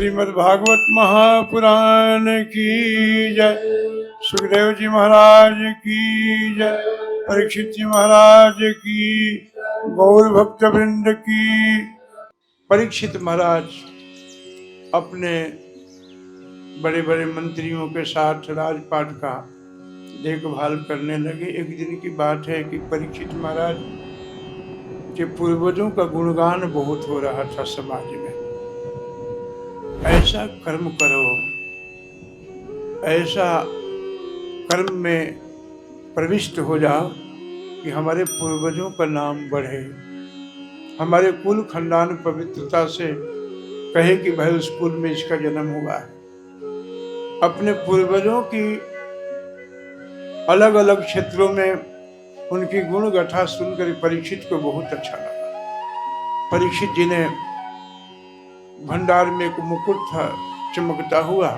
श्रीमद् भागवत महापुराण की जय। सुखदेव जी महाराज की जय। परीक्षित जी महाराज की, गौर भक्त वृंद की। परीक्षित महाराज अपने बड़े बड़े मंत्रियों के साथ राजपाट का देखभाल करने लगे। एक दिन की बात है कि परीक्षित महाराज के पूर्वजों का गुणगान बहुत हो रहा था समाज में। ऐसा कर्म करो, ऐसा कर्म में प्रविष्ट हो जाओ कि हमारे पूर्वजों का नाम बढ़े, हमारे कुल खानदान पवित्रता से कहे कि भाई उस कुल में इसका जन्म हुआ है। अपने पूर्वजों की अलग अलग क्षेत्रों में उनकी गुण गाथा सुनकर परीक्षित को बहुत अच्छा लगा। परीक्षित जी ने भंडार में एक मुकुट था चमकता हुआ,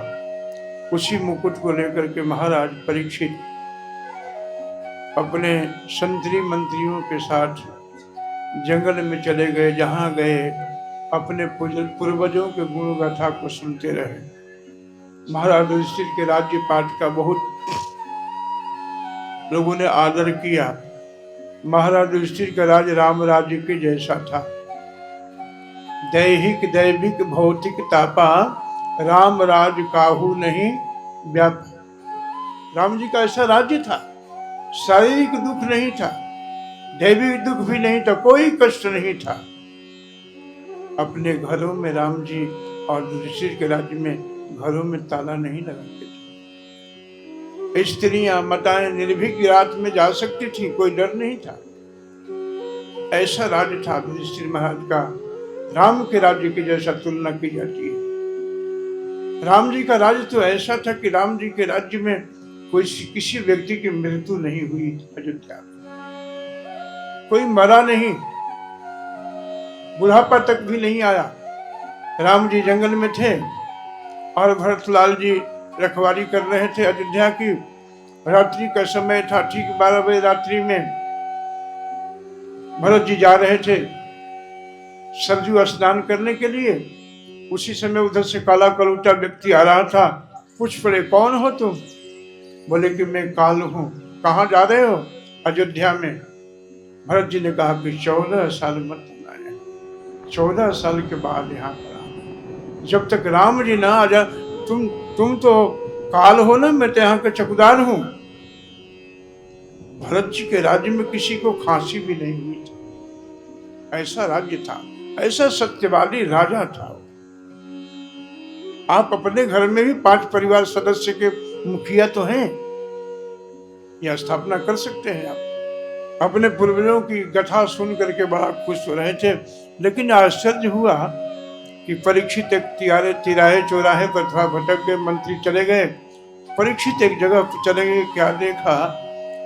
उसी मुकुट को लेकर के महाराज परीक्षित अपने संतरी मंत्रियों के साथ जंगल में चले गए। जहां गए अपने पूर्वजों के गुण गाथा को सुनते रहे। महाराज युधिष्ठिर के राज्य पाठ का बहुत लोगों ने आदर किया। महाराज युधिष्ठिर का राज राम राज्य के जैसा था। दैहिक दैविक भौतिक तापा, राम राज काहू नहीं व्याप। राम जी का ऐसा राज्य था, शारीरिक दुख नहीं था, दैविक दुख भी नहीं था, कोई कष्ट नहीं था। अपने घरों में राम जी और युधिष्ठिर के राज्य में घरों में ताला नहीं लगाते थे। स्त्रियां माताएं निर्भीक रात में जा सकती थी, कोई डर नहीं था। ऐसा राज्य था युधिष्ठिर महाराज का। राम के राज्य की जैसा तुलना की जाती है। राम जी का राज्य तो ऐसा था कि राम जी के राज्य में कोई किसी व्यक्ति की मृत्यु नहीं हुई। अयोध्या कोई मरा नहीं, बुढ़ापा तक भी नहीं आया। राम जी जंगल में थे और भरतलाल जी रखवाली कर रहे थे अयोध्या की। रात्रि का समय था, ठीक 12 बजे रात्रि में भरत जी जा रहे थे सरजू स्नान करने के लिए। उसी समय उधर से काला कलूटा व्यक्ति आ रहा था। पूछ पड़े, कौन हो तुम? बोले कि मैं काल हूं। कहाँ जा रहे हो? अयोध्या में। भरत जी ने कहा कि 14 साल मत आए, 14 साल के बाद यहाँ पर आ। जब तक राम जी ना आ जा, तुम तो काल हो ना, मैं तो यहाँ का चौकीदार हूं। भरत जी के राज्य में किसी को खांसी भी नहीं हुई थी। ऐसा राज्य था, ऐसा सत्यवादी राजा था। आप अपने घर में भी 5 परिवार सदस्य के मुखिया तो हैं, यह स्थापना कर सकते हैं। आप अपने पूर्वजों की कथा सुन करके बड़ा खुश हो रहे थे। लेकिन आश्चर्य हुआ कि परीक्षित एक तिराहे चौराहे पर थोड़ा भटक गए। मंत्री चले गए, परीक्षित एक जगह पर चले गए। क्या देखा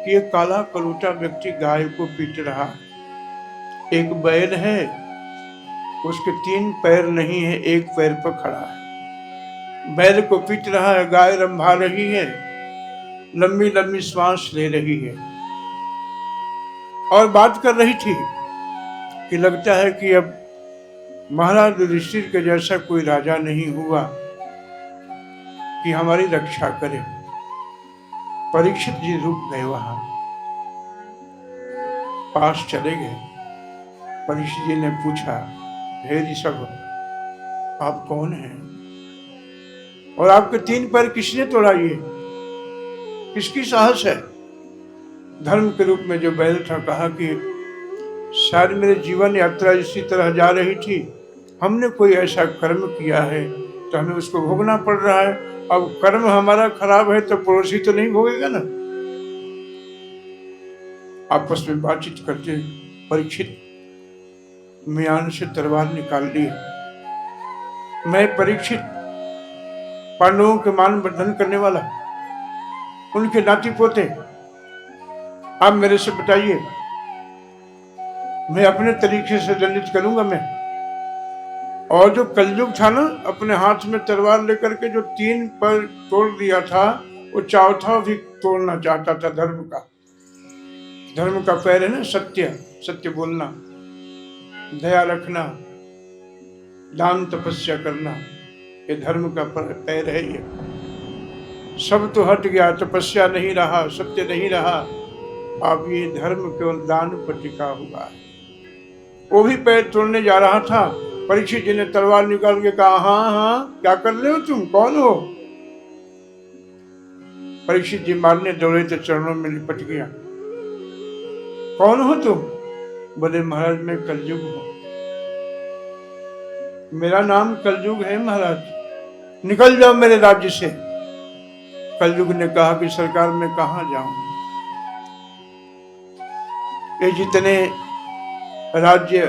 कि एक काला कलूटा व्यक्ति गाय को पीट रहा। एक बैल है, उसके 3 पैर नहीं है, एक पैर पर खड़ा है। बैल को पीट रहा है, गाय रंभा रही है, लंबी लंबी श्वास ले रही है और बात कर रही थी कि लगता है कि अब महाराज युधिष्ठिर के जैसा कोई राजा नहीं हुआ कि हमारी रक्षा करे। परीक्षित जी रुक गए, वहां पास चले गए। परीक्षित जी ने पूछा, हे ऋषभ, आप कौन हैं और आपके 3 पैर किसने तोड़ा? ये किसकी साहस है? धर्म के रूप में जो बैल था कहा कि शायद मेरे जीवन यात्रा इसी तरह जा रही थी, हमने कोई ऐसा कर्म किया है तो हमें उसको भोगना पड़ रहा है। अब कर्म हमारा खराब है तो पड़ोसी तो नहीं भोगेगा ना। आपस में बातचीत करते परीक्षित म्यान से तलवार निकाल ली। मैं परीक्षित, पांडवों के मान वर्धन करने वाला, उनके नाती पोते, आप मेरे से बताइए, मैं अपने तरीके से दंडित करूंगा मैं। और जो कलयुग था ना, अपने हाथ में तलवार लेकर के जो 3 पैर तोड़ दिया था, वो चौथा भी तोड़ना चाहता था। धर्म का पैर है ना, सत्य बोलना, दया रखना, दान तपस्या करना, ये धर्म का पैर है। ये सब तो हट गया, तपस्या नहीं रहा, सत्य नहीं रहा, अब ये धर्म केवल दान पर टिका हुआ है। वो भी पैर तोड़ने जा रहा था, परीक्षित जी ने तलवार निकाल के कहा, हाँ हाँ क्या कर रहे हो तुम, कौन हो? परीक्षित जी मारने दौड़े तो चरणों में लिपट गया। कौन हो तुम? बोले महाराज मैं कलयुग हूं, मेरा नाम कलयुग है महाराज, निकल जाओ मेरे राज्य से। कलयुग ने कहा कि सरकार मैं कहां जाऊं, ये जितने राज्य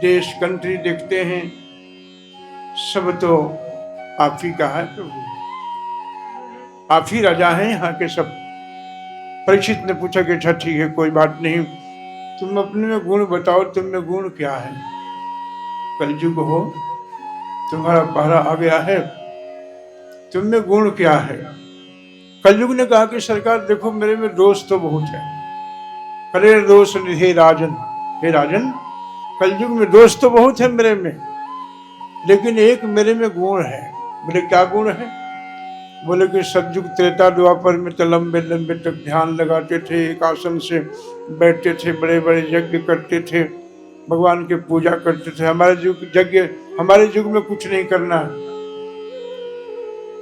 देश कंट्री देखते हैं सब तो आप ही का है प्रभु, आप ही राजा हैं यहाँ के सब। परीक्षित ने पूछा कि अच्छा ठीक है कोई बात नहीं, तुम अपने में गुण बताओ, तुम में गुण क्या है? कलयुग हो, तुम्हारा पहरा आ गया है, तुम में गुण क्या है? कलयुग ने कहा कि सरकार देखो मेरे में दोष तो बहुत है। करे दोष हे राजन, हे राजन कलयुग में दोष तो बहुत है मेरे में, लेकिन एक मेरे में गुण है। बोले क्या गुण है? बोले कि सतयुग त्रेता द्वापर में तो लंबे लंबे तक ध्यान लगाते थे, एक आसन से बैठते थे, बड़े बड़े यज्ञ करते थे, भगवान की पूजा करते थे। हमारे युग में कुछ नहीं करना है।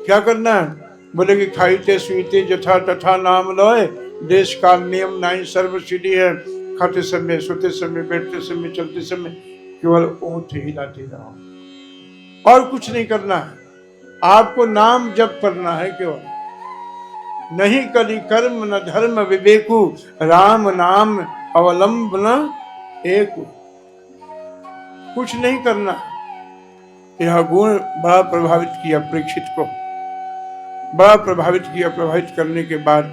क्या करना है? बोले कि खाइते सुईते जथा तथा नाम लोए, देश काल नियम नाई सर्व सिद्धि है। खाते समय, सोते समय, बैठते समय, चलते समय केवल ओंठ हिलाते रहो और कुछ नहीं करना है। आपको नाम जप करना है केवल, नहीं करी कर्म न धर्म विवेकु, राम नाम अवलंबन एक। कुछ नहीं करना। यह गुण बड़ा प्रभावित किया परीक्षित को, बड़ा प्रभावित किया। प्रभावित करने के बाद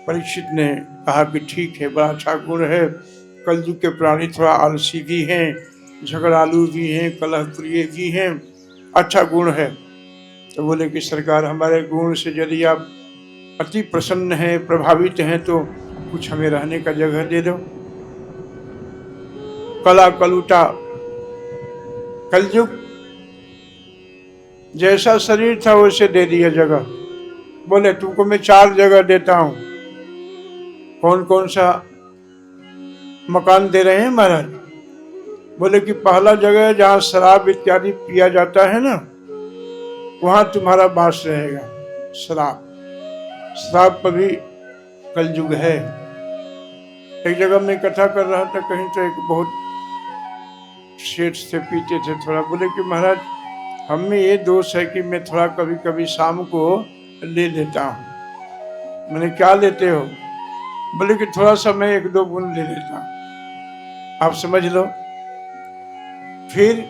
परीक्षित ने कहा कि ठीक है, बड़ा अच्छा गुण है। कलयुग के प्राणी थोड़ा आलसी भी हैं, झगड़ालू भी हैं, कलह प्रिय भी हैं, अच्छा गुण है। तो बोले कि सरकार हमारे गुण से यदि आप अति प्रसन्न हैं, प्रभावित हैं, तो कुछ हमें रहने का जगह दे दो। कला कलुटा कलयुग जैसा शरीर था वैसे दे दिया जगह। बोले तुमको मैं 4 जगह देता हूं। कौन कौन सा मकान दे रहे हैं महाराज? बोले कि पहला जगह है जहां शराब इत्यादि पिया जाता है ना, वहां तुम्हारा वास रहेगा। शराब पर भी कलयुग है। एक जगह मैं कथा कर रहा था, कहीं तो एक बहुत सेठ से पीते थे थोड़ा। बोले कि महाराज हम में ये दोष है कि मैं थोड़ा कभी कभी शाम को ले लेता हूँ। मैंने क्या लेते हो? बोले कि थोड़ा सा मैं 1-2 बूंद ले लेता हूँ, आप समझ लो। फिर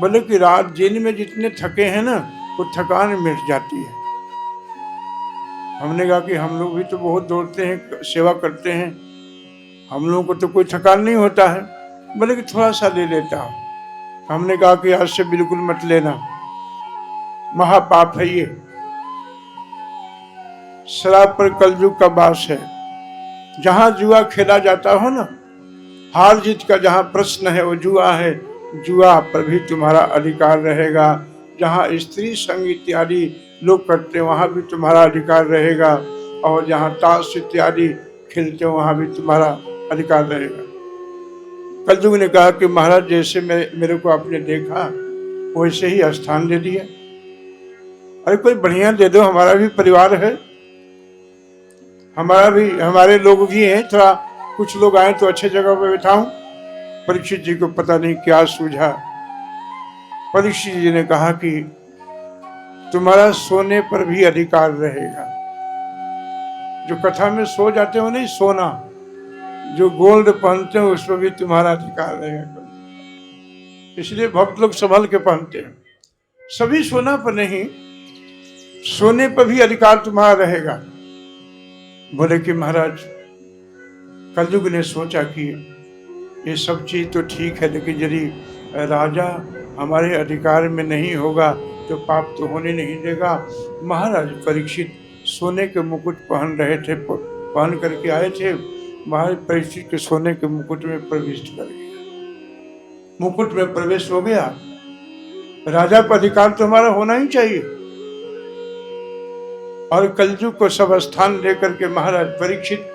बोले कि रात दिन में जितने थके हैं ना, वो थकान मिट जाती है। हमने कहा कि हम लोग भी तो बहुत दौड़ते हैं, सेवा करते हैं, हम लोगों को तो कोई थकान नहीं होता है। बोले कि थोड़ा सा ले लेता हूँ। हमने कहा कि आज से बिल्कुल मत लेना, महापाप है ये। शराब पर कलयुग का वास है। जहां जुआ खेला जाता हो ना, हार जीत का जहां प्रश्न है वो जुआ है, जुआ पर भी तुम्हारा अधिकार रहेगा। जहां स्त्री संग इत्यादि लोग करते हैं वहां भी तुम्हारा अधिकार रहेगा, और जहां ताश इत्यादि खेलते हो वहां भी तुम्हारा अधिकार रहेगा। कलयुग ने कहा कि महाराज जैसे मेरे को आपने देखा वैसे ही स्थान दे दिया। अरे कोई बढ़िया दे दो, हमारा भी परिवार है, हमारे लोग भी हैं, थोड़ा कुछ लोग आए तो अच्छे जगह पे बैठाऊं। परीक्षित जी को पता नहीं क्या सूझा। परीक्षित जी ने कहा कि तुम्हारा सोने पर भी अधिकार रहेगा। जो कथा में सो जाते हो नहीं, सोना, जो गोल्ड पहनते हो उस पर भी तुम्हारा अधिकार रहेगा। इसलिए भक्त लोग संभल के पहनते हैं। सभी सोना पर नहीं, सोने पर भी अधिकार तुम्हारा रहेगा। बोले कि महाराज कलयुग ने सोचा कि ये सब चीज तो ठीक है, लेकिन यदि राजा हमारे अधिकार में नहीं होगा तो पाप तो होने नहीं देगा। महाराज परीक्षित सोने के मुकुट पहन रहे थे, पहन करके आए थे। महाराज परीक्षित के सोने के मुकुट में प्रविष्ट कर गया। मुकुट में प्रवेश हो गया। राजा पर अधिकार तो हमारा होना ही चाहिए। और कलयुग को सब स्थान लेकर के महाराज परीक्षित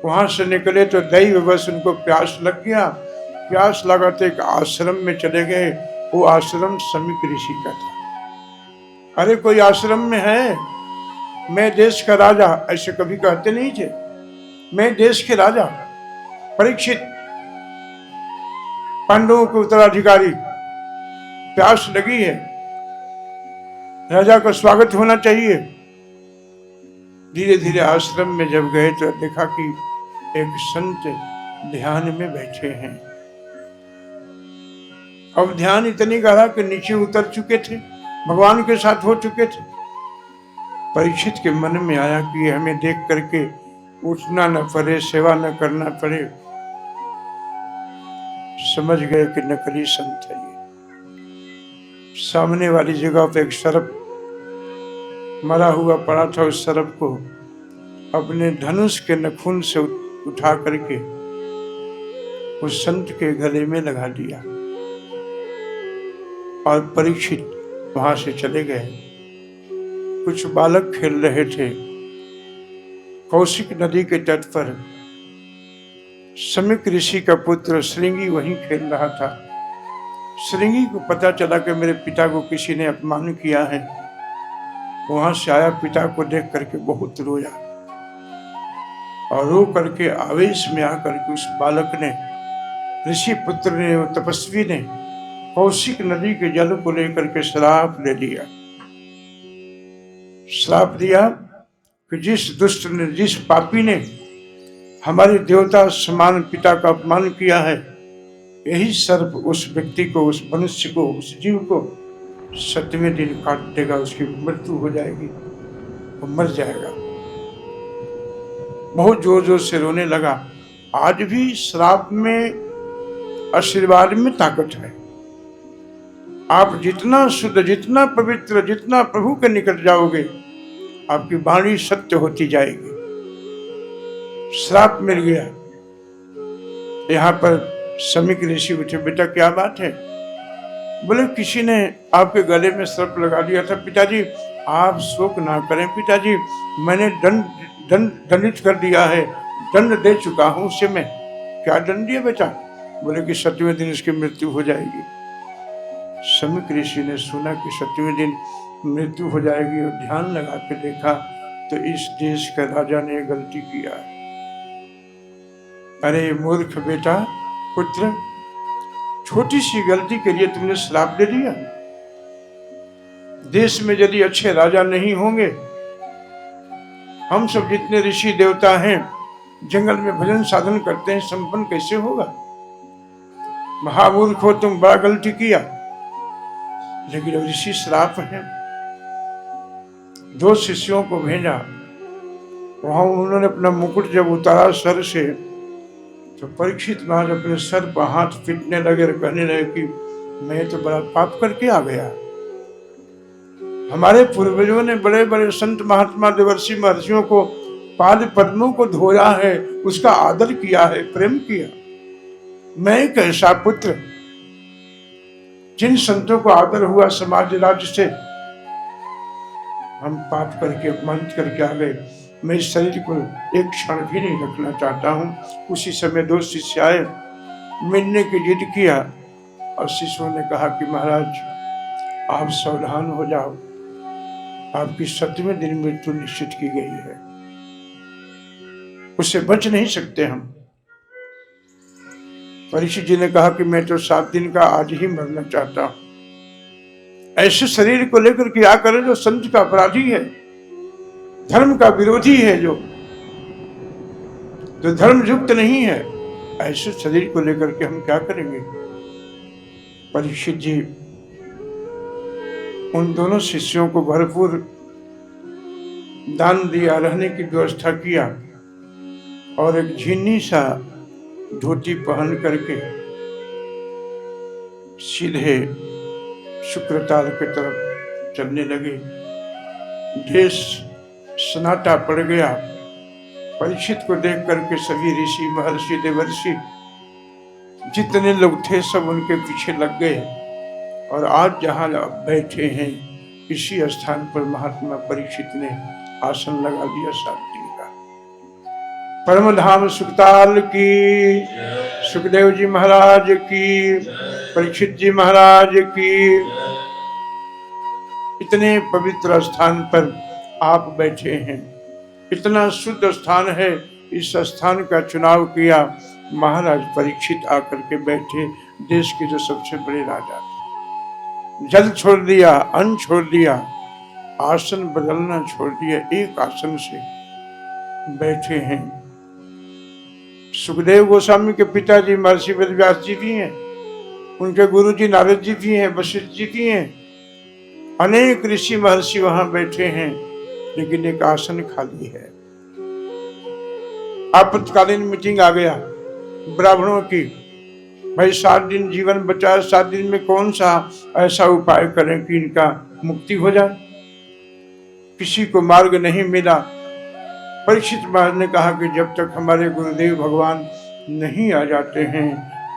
वहां से निकले तो दैव बस उनको प्यास लग गया। प्यास लगा तो एक आश्रम में चले गए। वो आश्रम समीक ऋषि का था। अरे कोई आश्रम में है, मैं देश का राजा, ऐसे कभी कहते नहीं थे। मैं देश के राजा परीक्षित, पांडवों के उत्तराधिकारी, प्यास लगी है, राजा का स्वागत होना चाहिए। धीरे धीरे आश्रम में जब गए तो देखा कि एक संत ध्यान में बैठे हैं। अब ध्यान इतनी गहरा कि नीचे उतर चुके थे, भगवान के साथ हो चुके थे। परीक्षित के मन में आया कि हमें देख करके उठना न पड़े, सेवा न करना पड़े। समझ गए कि नकली संत है ये। सामने वाली जगह पे एक सर्प मरा हुआ पड़ा था। उस सर्प को अपने धनुष के नखून से उठा करके उस संत के गले में लगा दिया और परीक्षित वहां से चले गए। कुछ बालक खेल रहे थे कौशिक नदी के तट पर। समीक ऋषि का पुत्र श्रृंगी वहीं खेल रहा था। श्रृंगी को पता चला कि मेरे पिता को किसी ने अपमान किया है। वहां से आया, पिता को देख करके बहुत रोया और रो करके आवेश में आकर के उस बालक ने, ऋषि पुत्र ने, वो तपस्वी ने कौशिक नदी के जल को लेकर के श्राप ले लिया। श्राप दिया कि जिस दुष्ट ने, जिस पापी ने हमारे देवता समान पिता का अपमान किया है, यही सर्प उस व्यक्ति को, उस मनुष्य को, उस जीव को 7वें दिन काट देगा, उसकी मृत्यु हो जाएगी, वो मर जाएगा। बहुत जोर जोर से रोने लगा। आज भी श्राप में, आशीर्वाद में ताकत है। आप जितना शुद्ध, जितना पवित्र, जितना प्रभु के निकट जाओगे, आपकी वाणी सत्य होती जाएगी। श्राप मिल गया। यहाँ पर समीक ऋषि उठे, बेटा क्या बात है? बोले किसी ने आपके गले में सर्प लगा दिया था। पिताजी आप शोक ना करें पिताजी, मैंने दंडित कर दिया है, दंड दे चुका हूं उसे मैं। क्या दंड दिया बेटा? बोले कि 7वें दिन इसकी मृत्यु हो जाएगी। समीक ऋषि ने सुना कि 7वें दिन मृत्यु हो जाएगी और ध्यान लगा के देखा तो इस देश का राजा ने गलती किया। अरे मूर्ख बेटा, पुत्र, छोटी सी गलती के लिए तुमने श्राप दे दिया। देश में यदि अच्छे राजा नहीं होंगे, हम सब जितने ऋषि देवता हैं जंगल में भजन साधन करते हैं, संपन्न कैसे होगा? महामूर्ख हो तुम, बड़ा गलती किया। लेकिन अब ऋषि श्राप है। 2 शिष्यों को भेजा, वहां उन्होंने अपना मुकुट जब उतारा सर से तो परीक्षित महाराज अपने सर पर हाथ पीटने लगे और कहने लगे कि मैं तो बड़ा पाप करके आ गया। हमारे पूर्वजों ने बड़े बड़े संत महात्मा देवर्षि महर्षियों को पाद पद्मों को धोया है, उसका आदर किया है, प्रेम किया। मैं कैसा पुत्र, जिन संतों को आदर हुआ समाज राज्य से, हम पाप करके, अपमानित करके आ गए। मैं इस शरीर को एक क्षण भी नहीं रखना चाहता हूँ। उसी समय 2 शिष्य आए, मिलने की जिद किया और शिष्यों ने कहा कि महाराज आप सावधान हो जाओ, आपकी 7वें दिन मृत्यु निश्चित की गई है, उससे बच नहीं सकते हम। परीक्षित जी ने कहा कि मैं तो 7 दिन का आज ही मरना चाहता हूं। ऐसे शरीर को लेकर क्या करें जो संत का अपराधी है, धर्म का विरोधी है, जो धर्म युक्त नहीं है, ऐसे शरीर को लेकर के हम क्या करेंगे? परीक्षित जी उन दोनों शिष्यों को भरपूर दान दिया, रहने की व्यवस्था किया और एक झिन्नी सा धोती पहन करके सीधे शुक्रताल की तरफ चलने लगे। देश सन्नाटा पड़ गया। परीक्षित को देख करके सभी ऋषि, महर्षि, देवर्षि जितने लोग थे सब उनके पीछे लग गए। और आज जहाँ बैठे हैं इसी स्थान पर महात्मा परीक्षित ने आसन लगा दिया 7 दिन का। परम धाम सुखताल की, सुखदेव जी महाराज की, परीक्षित जी महाराज की। इतने पवित्र स्थान पर आप बैठे हैं, इतना शुद्ध स्थान है। इस स्थान का चुनाव किया महाराज परीक्षित आकर के बैठे, देश के जो सबसे बड़े राजा थे। जल छोड़ दिया, अन्न छोड़ दिया, आसन बदलना छोड़ दिया, एक आसन से बैठे हैं। सुखदेव गोस्वामी के पिताजी महर्षि वेदव्यास जी भी हैं, उनके गुरुजी नारद जी भी हैं, वशिष्ठ जी भी हैं, अनेक ऋषि महर्षि वहां बैठे हैं, लेकिन एक आसन खाली है। आपातकालीन मीटिंग आ गया ब्राह्मणों की, भाई 7 दिन जीवन बचा है, 7 दिन में कौन सा ऐसा उपाय करें कि इनका मुक्ति हो जाए। किसी को मार्ग नहीं मिला। परीक्षित महाराज ने कहा कि जब तक हमारे गुरुदेव भगवान नहीं आ जाते हैं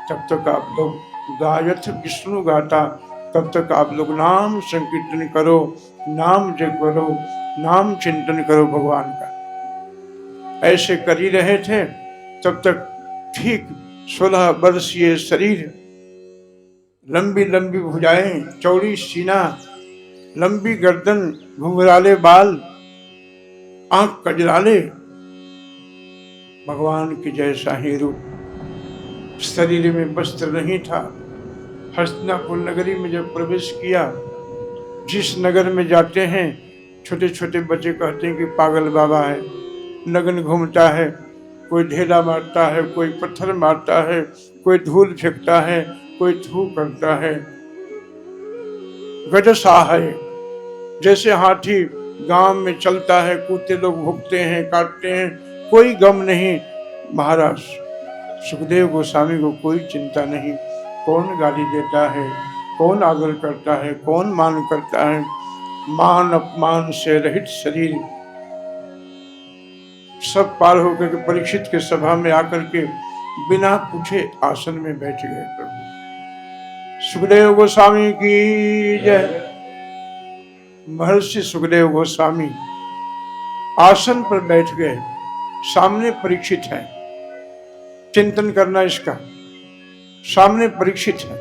तब तक आप लोग गायथ विष्णु गाता, तब तक आप लोग नाम संकीर्तन करो, नाम जप करो, नाम चिंतन करो भगवान का। ऐसे कर ही रहे थे। तब तक ठीक 16 वर्षीय शरीर, लंबी लंबी भुजाएं, चौड़ी सीना, लंबी गर्दन, घुंघराले बाल, आंख कजराले, भगवान के जैसा ही रूप। शरीर में वस्त्र नहीं था। हस्तिनापुर नगरी में जब प्रवेश किया, जिस नगर में जाते हैं छोटे छोटे बच्चे कहते हैं कि पागल बाबा है, नग्न घूमता है, कोई ढेला मारता है, कोई पत्थर मारता है, कोई धूल फेंकता है, कोई थू करता है। गजसा है, जैसे हाथी गांव में चलता है, कुत्ते लोग भुगते हैं, काटते हैं, कोई गम नहीं। महाराज सुखदेव गोस्वामी को कोई चिंता नहीं, कौन गाली देता है, कौन आदर करता है, कौन मान करता है। मान अपमान से रहित शरीर सब पार होकर के परीक्षित के सभा में आकर के बिना पूछे आसन में बैठ गए। प्रभु सुखदेव गोस्वामी की जय। महर्षि सुखदेव गोस्वामी आसन पर बैठ गए, सामने परीक्षित है। चिंतन करना इसका, सामने परीक्षित है,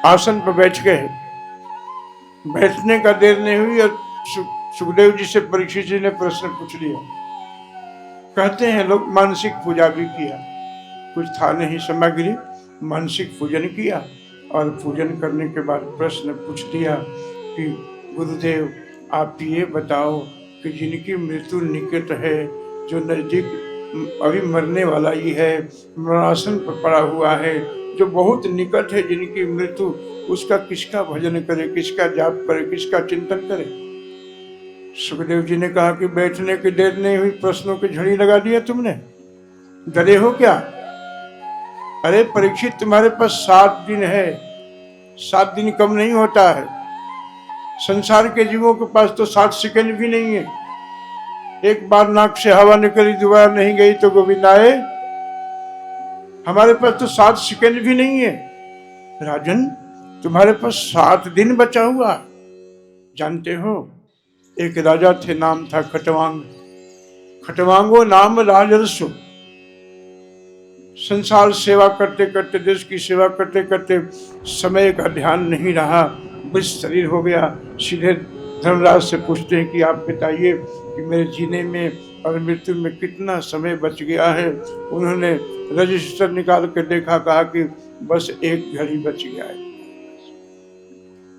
आसन पर बैठ गए। बैठने का देर नहीं हुई और सुखदेव जी से परीक्षित जी ने प्रश्न पूछ लिया। कहते हैं लोग मानसिक पूजा भी किया, कुछ था नहीं सामग्री, मानसिक पूजन किया और पूजन करने के बाद प्रश्न पूछ लिया कि गुरुदेव आप ये बताओ कि जिनकी मृत्यु निकट है, जो नजदीक अभी मरने वाला ही है, मरणासन पर पड़ा हुआ है, जो बहुत निकट है जिनकी मृत्यु, उसका किसका भजन करे, किसका जाप करे, किसका चिंतन करे। सुखदेव जी ने कहा कि बैठने की देर नहीं हुई, प्रश्नों की झड़ी लगा दिया तुमने, डरे हो क्या? अरे परीक्षित, तुम्हारे पास 7 दिन है, 7 दिन कम नहीं होता है। संसार के जीवों के पास तो 60 सेकंड भी नहीं है। एक बार नाक से हवा निकली, दोबारा नहीं गई तो गोविंदाए। हमारे पास तो 7 सेकंड भी नहीं है। राजन, तुम्हारे पास 7 दिन बचा हुआ। जानते हो, एक राजा थे, नाम था खटवांग। खटवांगो नाम राजर्षु। संसार सेवा करते करते, देश की सेवा करते करते समय का ध्यान नहीं रहा, बस शरीर हो गया। सीधे धर्मराज से पूछते हैं कि आप बताइए कि मेरे जीने में और मृत्यु में कितना समय बच गया है। उन्होंने रजिस्टर निकाल कर देखा, कहा कि बस 1 घड़ी बच गया है।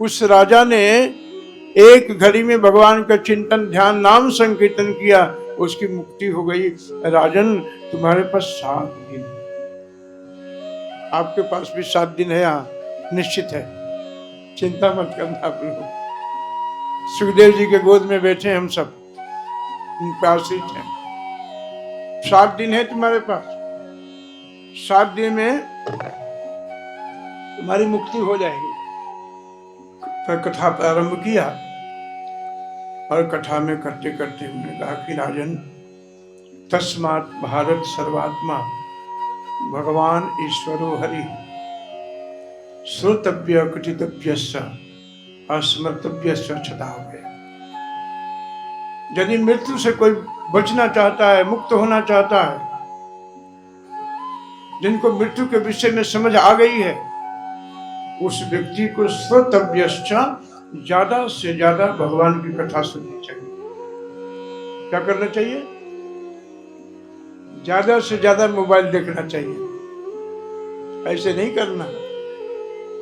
उस राजा ने 1 घड़ी में भगवान का चिंतन, ध्यान, नाम संकीर्तन किया, उसकी मुक्ति हो गई। राजन, तुम्हारे पास 7 दिन, आपके पास भी 7 दिन है, यहाँ निश्चित है, चिंता मत करना आप लोग। सुखदेव जी के गोद में बैठे हम सब, उन पे आश्रित हैं। 7 दिन है तुम्हारे पास, 7 दिन में तुम्हारी मुक्ति हो जाएगी। पर कथा प्रारंभ किया और कथा में करते करते उन्होंने कहा कि राजन, तस्मात् भारत सर्वात्मा भगवान ईश्वरो हरि। श्रोतव्य कथितव्यस्य अस्मर्तव्यस्य छदाव्य। यदि मृत्यु से कोई बचना चाहता है, मुक्त होना चाहता है, जिनको मृत्यु के विषय में समझ आ गई है, उस व्यक्ति को श्रोतव्यश्च ज्यादा से ज्यादा भगवान की कथा सुननी चाहिए। क्या करना चाहिए? ज्यादा से ज्यादा मोबाइल देखना चाहिए। ऐसे नहीं करना।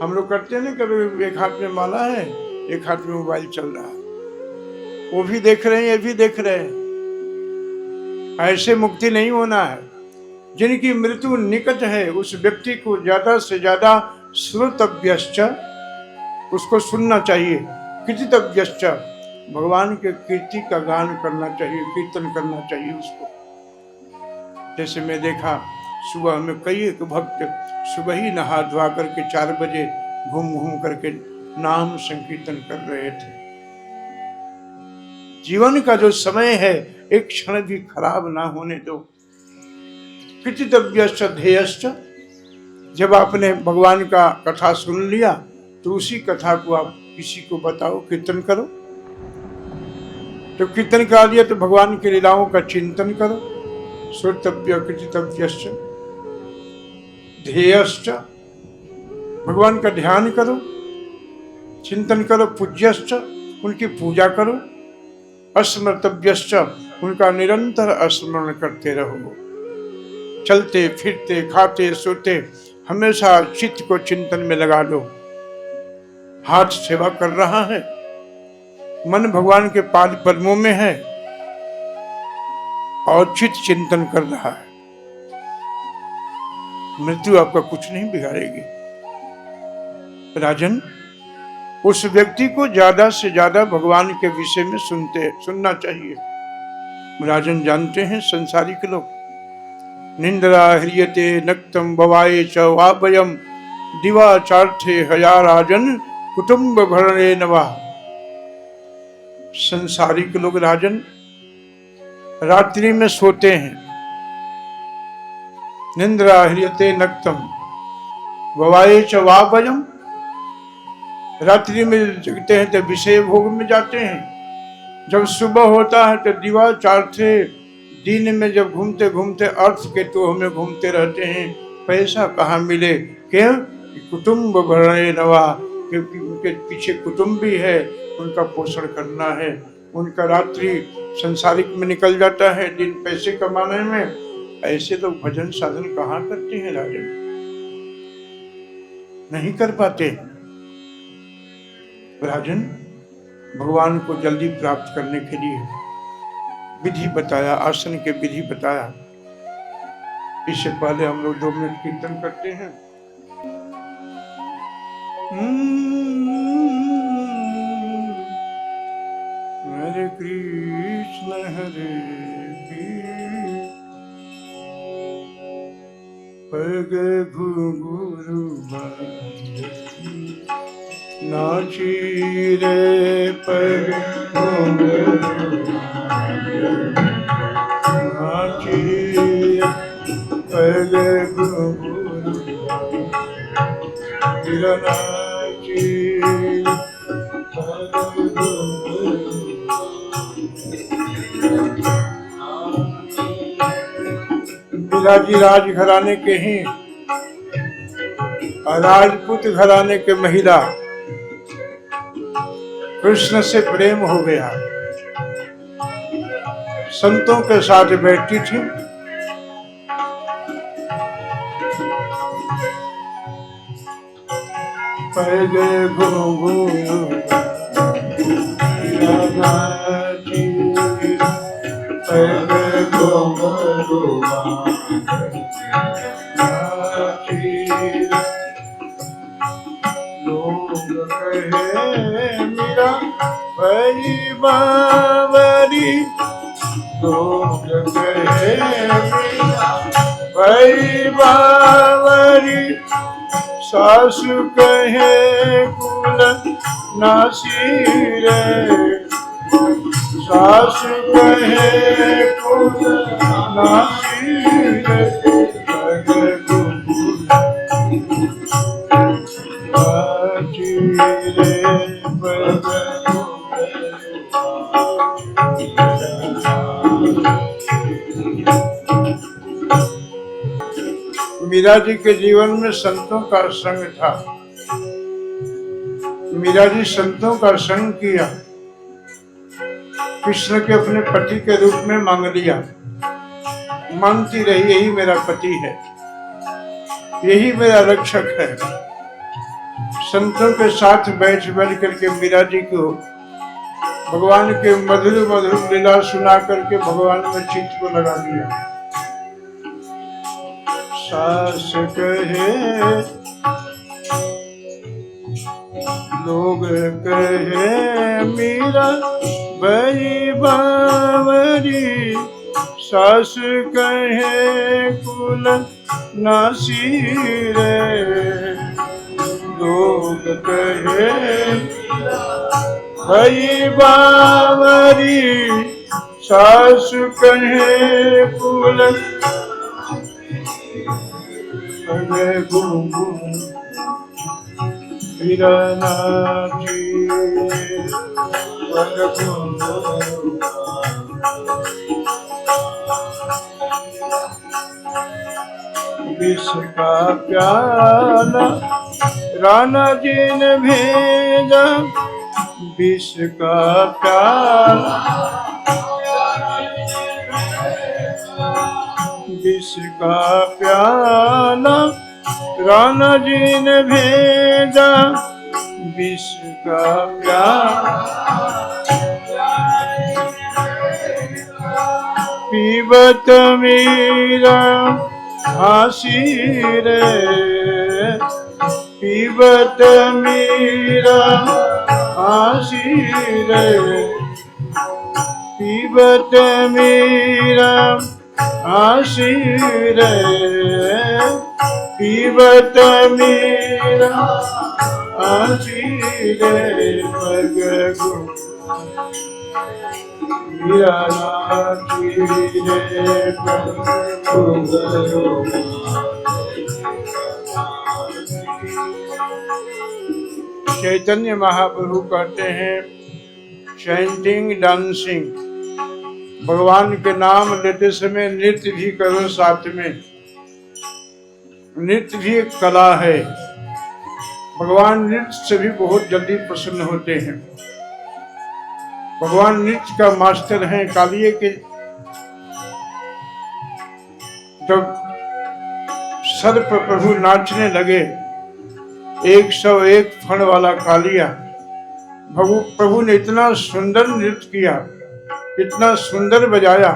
हम लोग करते हैं ना, कभी एक हाथ में माला है, एक हाथ में मोबाइल चल रहा है, वो भी देख रहे हैं, ये भी देख रहे हैं। ऐसे मुक्ति नहीं होना है। जिनकी मृत्यु निकट है उस व्यक्ति को ज्यादा से ज्यादा श्रोतव्यश्च, उसको सुनना चाहिए, कीर्तितव्यश्च, भगवान के कीर्ति का गान करना चाहिए, कीर्तन करना चाहिए उसको। जैसे मैं देखा सुबह में कई एक भक्त सुबह ही नहा धोआ करके 4 बजे घूम घूम करके नाम संकीर्तन कर रहे थे। जीवन का जो समय है एक क्षण भी खराब ना होने दो। कीर्तितव्यश्च ध्येयश्च, जब आपने भगवान का कथा सुन लिया तो उसी कथा को आप किसी को बताओ, कीर्तन करो। तो कीर्तन कर लिया तो भगवान की लीलाओं का चिंतन करो। श्रोतव्य कीर्तितव्यश्च ध्येयश्च, भगवान का ध्यान करो, चिंतन करो। पूज्यश्च, उनकी पूजा करो। स्मर्तव्यश्च, उनका निरंतर स्मरण करते रहो। चलते फिरते खाते सोते हमेशा चित्त को चिंतन में लगा लो। हाथ सेवा कर रहा है, मन भगवान के पाद पद्मों में है और चित्त चिंतन कर रहा है। मृत्यु आपका कुछ नहीं बिगाड़ेगी। राजन, उस व्यक्ति को ज्यादा से ज्यादा भगवान के विषय में सुनना चाहिए। राजन जानते हैं संसारिक लोग, निंद्रा ह्रियते नक्तम भवाये च वाभयम दिवाचार्थे हया राजन कुटुंब भरणे नवा। संसारिक लोग राजन रात्रि में सोते हैं। निंद्रा ह्रियते नक्तम भवाये च वाभयम, रात्रि में जगते हैं तो विषय भोग में जाते हैं। जब सुबह होता है तो दिवाचार्थे, दिन में जब घूमते घूमते अर्थ के तो हमें घूमते रहते हैं, पैसा कहाँ मिले। क्यों? कुटुंब भरणे नवा, क्योंकि उनके पीछे कुटुंब भी है, उनका पोषण करना है। उनका रात्रि संसारिक में निकल जाता है, दिन पैसे कमाने में। ऐसे लोग भजन साधन कहाँ करते हैं राजन? नहीं कर पाते। राजन, भगवान को जल्दी प्राप्त करने के लिए विधि बताया, आसन के विधि बताया। इससे पहले हम लोग 2 मिनट कीर्तन करते हैं। हरे कृष्ण हरे पग घुंघरू नाची रे पग घुंघरू नाची पग घुंघरू नाची पग घुंघरू। पिताजी राजघराने के ही राजपूत घराने के महिला कृष्ण से प्रेम हो गया। संतों के साथ बैठी थी। पैगे घुंघरू पैगे घुंघरू लोग कहे मेरा बड़ी बावरी, लोग कहे मेरा बड़ी बावरी, सासु कहे कुल नासी रे, सासु कहे कुल नासी रे। मीरा जी के जीवन में संतों का संग था। मीरा जी संतों का संग किया, कृष्ण के अपने पति के रूप में मांग लिया, मानती रही यही मेरा पति है, यही मेरा रक्षक है। संतों के साथ बैठ करके मीरा जी को भगवान के मधुर मधुर लीला सुना करके भगवान में चित्त को लगा दिया। सास कहे लोग कहे मीरा बड़ी बावरी, सास कहे कुल नासी रे। लोग कहे बड़ी बावरी, सास कहे कुल विष का प्याला राणा जी ने भेजा, विष का प्याला विष का प्याला राणा जी ने भेजा, विष का प्याला पीबत मीरा हंसी रे। पीबत मीरा हंसी रे, पीबत मीरा हंसी रे। पीबत मीरा हंसी रे। मीरा नाची रे। चैतन्य महाप्रभु कहते हैं चैंटिंग डांसिंग, भगवान के नाम लेते समय नृत्य भी करो साथ में। नृत्य भी एक कला है। भगवान नृत्य से भी बहुत जल्दी प्रसन्न होते हैं। भगवान नृत्य का मास्टर हैं। कालिये के जब सर्प प्रभु नाचने लगे, 101 फण वाला कालिया, प्रभु ने इतना सुंदर नृत्य किया, इतना सुंदर बजाया।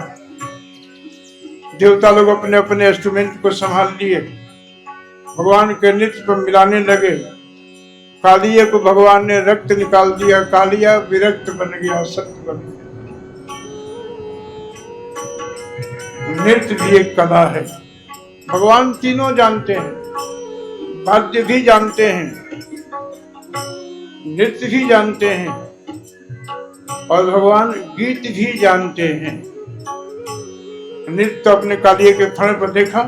देवता लोग अपने अपने इंस्ट्रूमेंट को संभाल लिए, भगवान के नृत्य पर मिलाने लगे। कालिया को भगवान ने रक्त निकाल दिया, कालिया विरक्त बन गया, सत्य बन गया। नृत्य भी एक कला है। भगवान तीनों जानते हैं, वाद्य भी जानते हैं, नृत्य भी जानते हैं और भगवान गीत भी जानते हैं। नृत्य अपने कालिये के फण पर देखा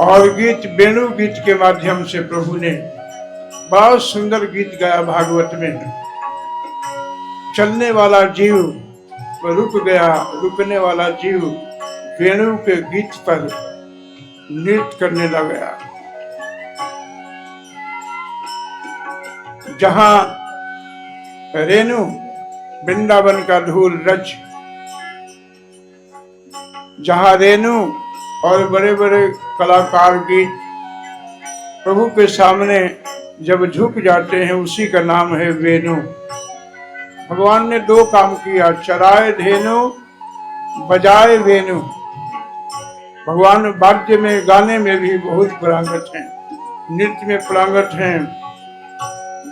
और गीत वेणु गीत के माध्यम से प्रभु ने बहुत सुंदर गीत गाया। भागवत में चलने वाला जीव रुक गया, रुकने वाला जीव वेणु के गीत पर नृत्य करने लग गया। जहां रेणु वृंदावन का धूल रच, जहां रेणु और बड़े बड़े कलाकार गीत प्रभु के सामने जब झुक जाते हैं, उसी का नाम है वेणु। भगवान ने दो काम किया, चराए धेनु बजाए वेणु। भगवान वाद्य में, गाने में भी बहुत प्रांगत हैं, नृत्य में प्रांगत हैं,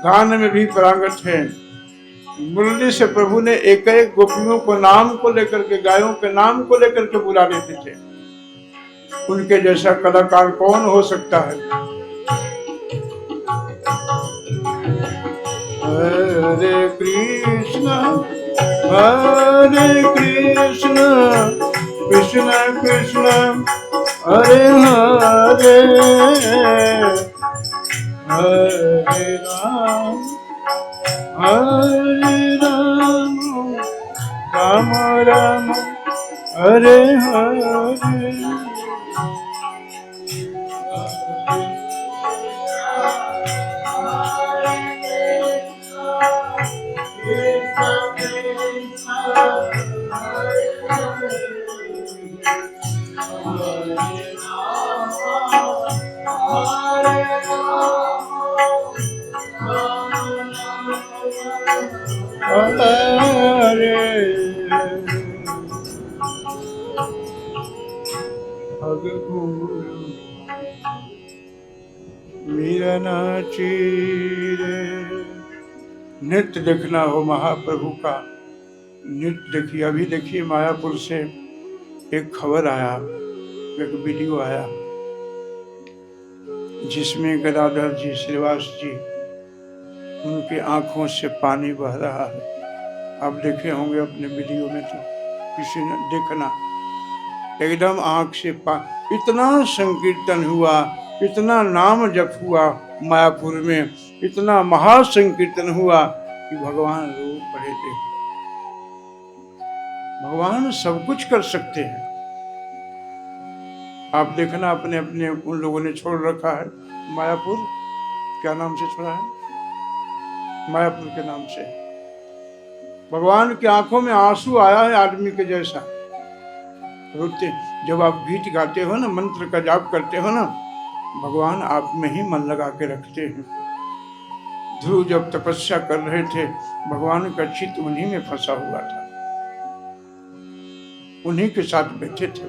गान में भी प्रांगत हैं। मुरली से प्रभु ने एक एक गोपियों को नाम को लेकर के, गायों के नाम को लेकर के बुला लेते थे। उनके जैसा कलाकार कौन हो सकता है? हरे कृष्ण कृष्ण कृष्ण हरे हरे, हरे राम राम राम हरे हरे। मीरा नाचीरे। नृत्य देखना हो महाप्रभु का, नृत्य देखिए। अभी देखिए मायापुर से एक खबर आया, एक वीडियो आया जिसमें गदाधर जी श्रीवास जी, उनकी आंखों से पानी बह रहा है। आप देखे होंगे अपने वीडियो में, तो किसी ने देखना, एकदम आंख से इतना संकीर्तन हुआ, इतना नाम जप हुआ मायापुर में, इतना महासंकीर्तन हुआ कि भगवान रो पड़े थे। भगवान सब कुछ कर सकते हैं। आप देखना, अपने अपने उन लोगों ने छोड़ रखा है मायापुर, क्या नाम से छोड़ा है? मायापुर के नाम से। भगवान की आंखों में आंसू आया है आदमी के जैसा, रोते। जब आप गीत गाते हो ना, मंत्र का जाप करते हो ना, भगवान आप में ही मन लगा के रखते हैं। ध्रुव जब तपस्या कर रहे थे, भगवान का चित्त उन्हीं में फंसा हुआ था, उन्हीं के साथ बैठे थे।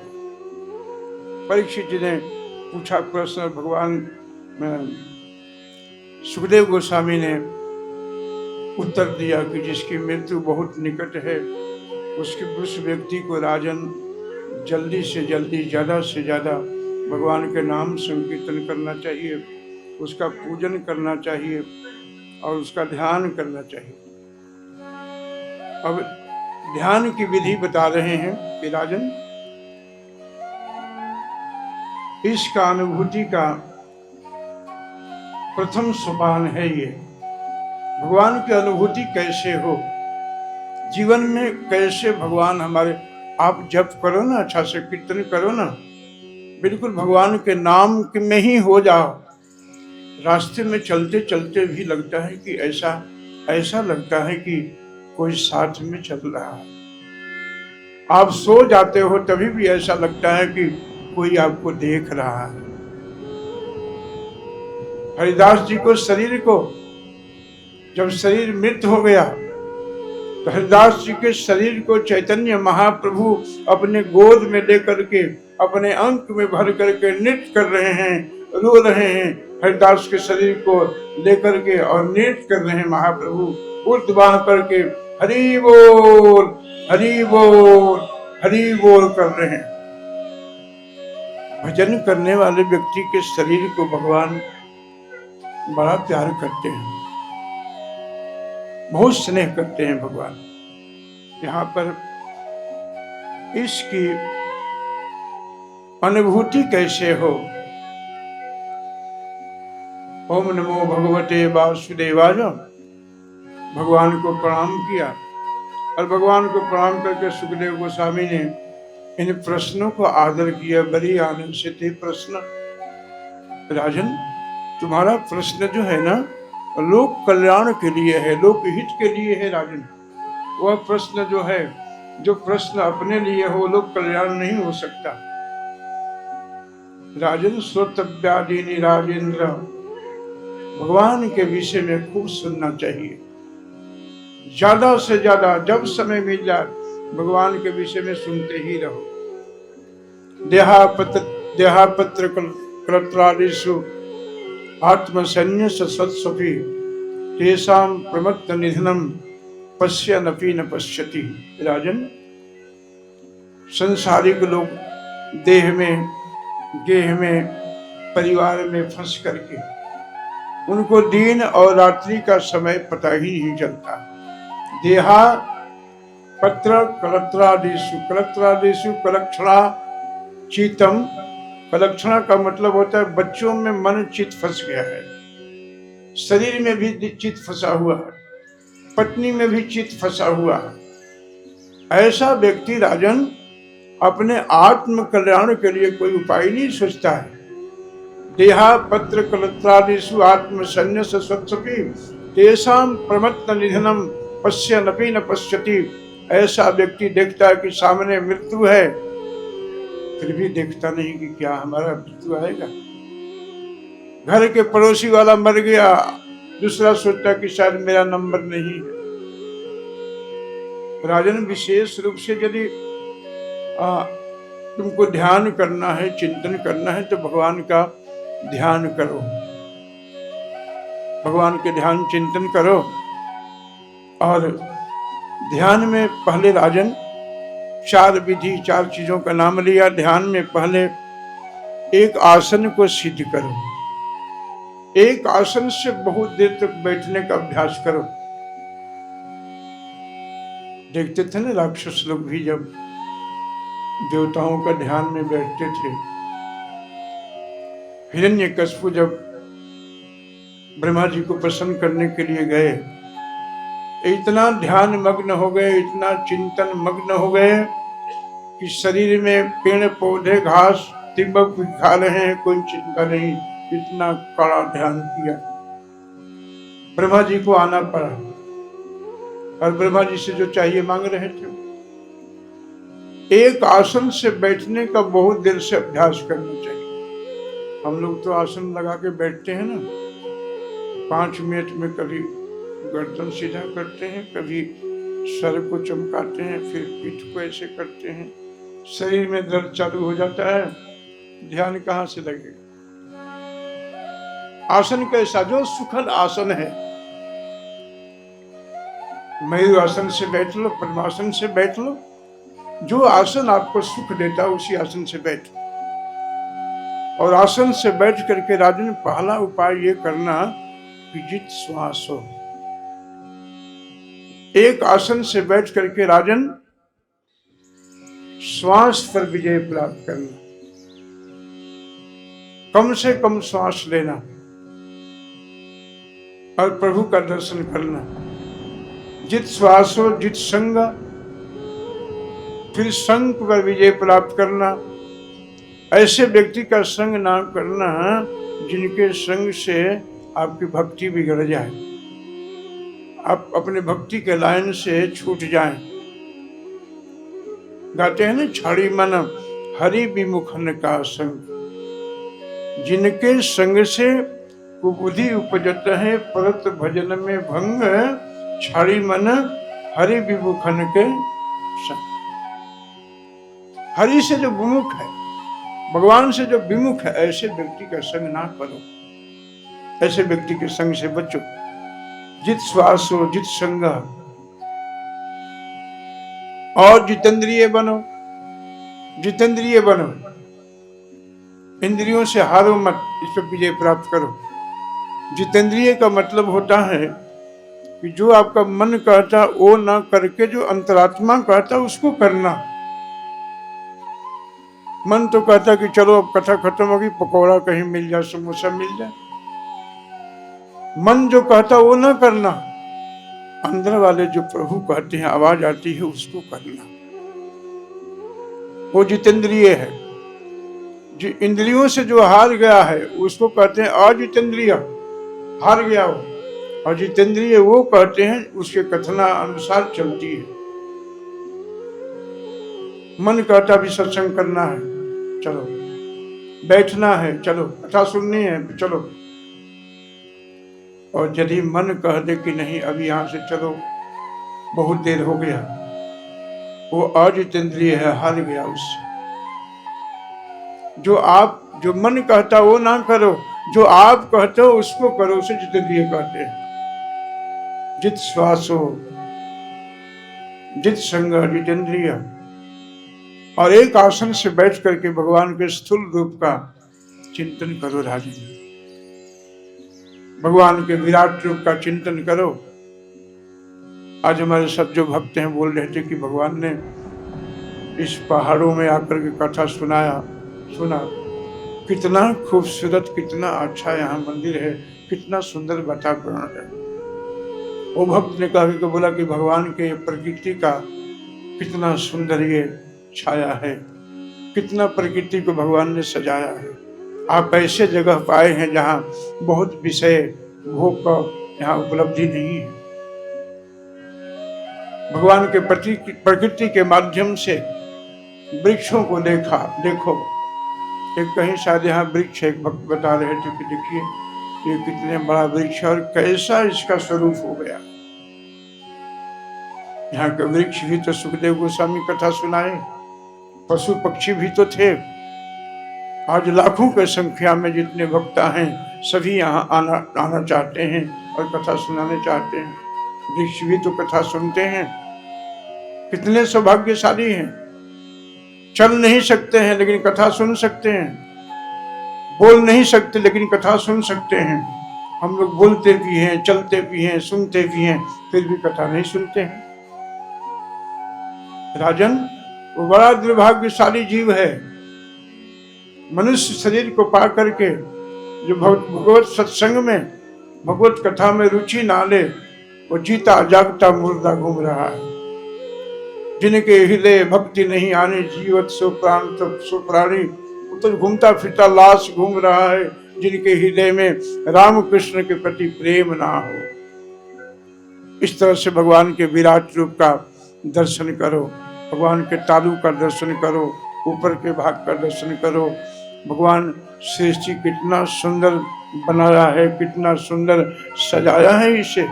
परीक्षित जी ने पूछा प्रश्न, भगवान सुखदेव गोस्वामी ने उत्तर दिया कि जिसकी मृत्यु बहुत निकट है, उस व्यक्ति को राजन जल्दी से जल्दी, ज्यादा से ज्यादा भगवान के नाम संकीर्तन करना चाहिए, उसका पूजन करना चाहिए और उसका ध्यान करना चाहिए। अब ध्यान की विधि बता रहे हैं कि राजन, इसका अनुभूति का प्रथम सोपान है ये। भगवान की अनुभूति कैसे हो, जीवन में कैसे भगवान हमारे, आप जप करो ना, अच्छा से कीर्तन करो ना, बिल्कुल भगवान के नाम में ही हो जाओ। रास्ते में चलते चलते भी लगता है कि ऐसा लगता है कि कोई साथ में चल रहा है। आप सो जाते हो तभी भी ऐसा लगता है कि कोई आपको देख रहा है। हरिदास जी को शरीर को, जब शरीर मृत हो गया तो हरिदास जी के शरीर को चैतन्य महाप्रभु अपने गोद में लेकर के, अपने अंक में भर करके नृत्य कर रहे हैं, रो रहे हैं। हरिदास के शरीर को लेकर के और नृत्य कर रहे हैं महाप्रभु, ऊर्ध्वाह करके हरि बोल हरि बोल हरि बोल कर रहे हैं। भजन करने वाले व्यक्ति के शरीर को भगवान बड़ा प्यार करते हैं, बहुत स्नेह करते हैं भगवान। यहाँ पर इसकी अनुभूति कैसे हो। ओम नमो भगवते वासुदेवाय, भगवान को प्रणाम किया और भगवान को प्रणाम करके सुखदेव गोस्वामी ने इन प्रश्नों को आदर किया। बड़ी आनंद से थे प्रश्न। राजन, तुम्हारा प्रश्न जो है ना, लोक कल्याण के लिए है, लोक हित के लिए है राजन। वह प्रश्न जो है, जो प्रश्न अपने लिए हो, लोक कल्याण नहीं हो सकता। राजन श्रोतव्यादीनि राजेंद्र, भगवान के विषय में खूब सुनना चाहिए, ज्यादा से ज्यादा, जब समय मिल जाए भगवान के विषय में सुनते ही रहो। देहापत्र कलत्रादिषु आत्मसन्न्यास सत्सुखी तेषां प्रमत्त निधनम पश्यन्नपि न पश्यति। राजन, संसारिक लोग देह में, गेह में, परिवार में फंस करके उनको दिन और रात्रि का समय पता ही नहीं चलता। देहा पत्र कलत्रादिषु कलक्षणा चित्तम। कलक्षणा का मतलब होता है बच्चों में मन चित्त फंस गया है, शरीर में भी चित्त फंसा हुआ है, पत्नी में भी चित्त फंसा हुआ है। ऐसा व्यक्ति राजन अपने आत्म कल्याण के लिए कोई उपाय नहीं सोचता है। देहा पत्र कलत्रादिषु आत्म संन्यास स्वच्छपि तेषां प्रमत्त निधनम पश्य नपि न पश्यति। ऐसा व्यक्ति देखता है कि सामने मृत्यु है, फिर भी देखता नहीं कि क्या हमारा मृत्यु आएगा। घर के पड़ोसी वाला मर गया, दूसरा सोचता कि शायद मेरा नंबर नहीं है। राजन विशेष रूप से यदि तुमको ध्यान करना है, चिंतन करना है, तो भगवान का ध्यान करो, भगवान के ध्यान चिंतन करो। और ध्यान में पहले राजन 4 विधि, 4 चीजों का नाम लिया। ध्यान में पहले एक आसन को सिद्ध करो। एक आसन से बहुत देर तक बैठने का अभ्यास करो। देखते थे ना राक्षस लोग भी जब देवताओं का ध्यान में बैठते थे। हिरण्यकशिपु जब ब्रह्मा जी को प्रसन्न करने के लिए गए, इतना ध्यान मग्न हो गए, इतना चिंतन मग्न हो गए कि शरीर में पेड़ पौधे घास तिब्बक भी खा रहे हैं, कोई चिंता नहीं, इतना कड़ा ध्यान किया। ब्रह्मा जी को आना पड़ा और ब्रह्मा जी से जो चाहिए मांग रहे थे। एक आसन से बैठने का बहुत देर से अभ्यास करना चाहिए। हम लोग तो आसन लगा के बैठते हैं ना, 5 मिनट में कभी गर्दन सीधा करते हैं, कभी सर को चमकाते हैं, फिर पीठ को ऐसे करते हैं, शरीर में दर्द चालू हो जाता है, ध्यान कहाँ से लगेगा। आसन कैसा, जो सुखद आसन है, मयूर आसन से बैठ लो, पद्मासन से बैठ लो, जो आसन आपको सुख देता है उसी आसन से बैठो। और आसन से बैठ करके राजन पहला उपाय ये करना कि जित श्वास हो। एक आसन से बैठ करके राजन श्वास पर विजय प्राप्त करना, कम से कम श्वास लेना और प्रभु का दर्शन करना। जित श्वास हो जित संग, फिर संग पर विजय प्राप्त करना। ऐसे व्यक्ति का संग ना करना जिनके संग से आपकी भक्ति बिगड़ जाए, आप अपने भक्ति के लाइन से छूट जाएं। गाते हैं ना, छाड़ी मन हरि विमुखन का संग, जिनके संग से कुबुद्धि उपजत है परत भजन में भंग, छाड़ी मन हरि विमुखन के संग। हरि से जो विमुख है, भगवान से जो विमुख है, ऐसे व्यक्ति का संग ना करो, ऐसे व्यक्ति के संग से बचो। जित श्वास हो जित संग, और जितेंद्रिय बनो, जितेंद्रिय बनो, इंद्रियों से हारो मत, इस पर विजय प्राप्त करो। जितेंद्रिय का मतलब होता है कि जो आपका मन कहता वो ना करके जो अंतरात्मा कहता उसको करना। मन तो कहता कि चलो अब कथा खत्म होगी, पकौड़ा कहीं मिल जाए, समोसा मिल जाए। मन जो कहता वो ना करना, अंदर वाले जो प्रभु कहते हैं, आवाज आती है उसको करना, वो जितेंद्रिय है। जो इंद्रियों से जो हार गया है उसको कहते हैं अजितेंद्रिय, हार गया हो। और जितेंद्रिय वो कहते हैं उसके कथना अनुसार चलती है। मन कहता भी सत्संग करना है, चलो, बैठना है, चलो, कथा सुननी है, चलो। और यदि मन कह दे कि नहीं अभी यहां से चलो, बहुत देर हो गया, वो अजितेंद्रिय है, हार गया उससे। जो मन कहता वो ना करो, जो आप कहते हो उसको करो, उसे जितेंद्रिय कहते हैं। जित श्वास हो जित संग जितेंद्रिय। और एक आसन से बैठ करके भगवान के स्थूल रूप का चिंतन करो राजन, भगवान के विराट रूप का चिंतन करो। आज हमारे सब जो भक्त हैं बोल रहे थे कि भगवान ने इस पहाड़ों में आकर के कथा सुना, कितना खूबसूरत, कितना अच्छा यहाँ मंदिर है, कितना सुंदर वातावरण है। वो भक्त ने कहा कि बोला कि भगवान के प्रकृति का कितना सुंदर ये छाया है, कितना प्रकृति को भगवान ने सजाया है। आप ऐसे जगह पाए हैं जहाँ बहुत विषय भोग का यहाँ उपलब्धि नहीं है। भगवान के प्रकृति के माध्यम से वृक्षों को देखो। एक कहीं शायद यहाँ वृक्ष एक भक्त बता रहे थे कि देखिए ये कितने बड़ा वृक्ष और कैसा इसका स्वरूप हो गया। यहाँ के वृक्ष भी तो सुखदेव गोस्वामी कथा सुनाए, पशु पक्षी भी तो थे। आज लाखों की संख्या में जितने वक्ता हैं सभी यहाँ आना चाहते हैं और कथा सुनाने चाहते हैं। वृक्ष भी तो कथा सुनते हैं। कितने सौभाग्यशाली हैं। चल नहीं सकते हैं लेकिन कथा सुन सकते हैं, बोल नहीं सकते लेकिन कथा सुन सकते हैं। हम लोग बोलते भी हैं, चलते भी हैं, सुनते भी हैं, फिर भी कथा नहीं सुनते हैं। राजन, वो बड़ा दुर्भाग्यशाली जीव है। मनुष्य शरीर को पा करके जो भगवत सत्संग में, भगवत कथा में रुचि ना ले, वो जीता जागता मुर्दा घूम रहा है। जिनके हृदय भक्ति नहीं आने, जीवत सो प्राण तब सो प्राणी, तो घूमता फिरता लाश घूम रहा है। जिनके हृदय में राम कृष्ण के प्रति प्रेम ना हो। इस तरह से भगवान के विराट रूप का दर्शन करो, भगवान के तालु का दर्शन करो, ऊपर के भाग का दर्शन करो। भगवान श्रेष्ठ जी कितना सुंदर बनाया है, कितना सुंदर सजाया है इसे।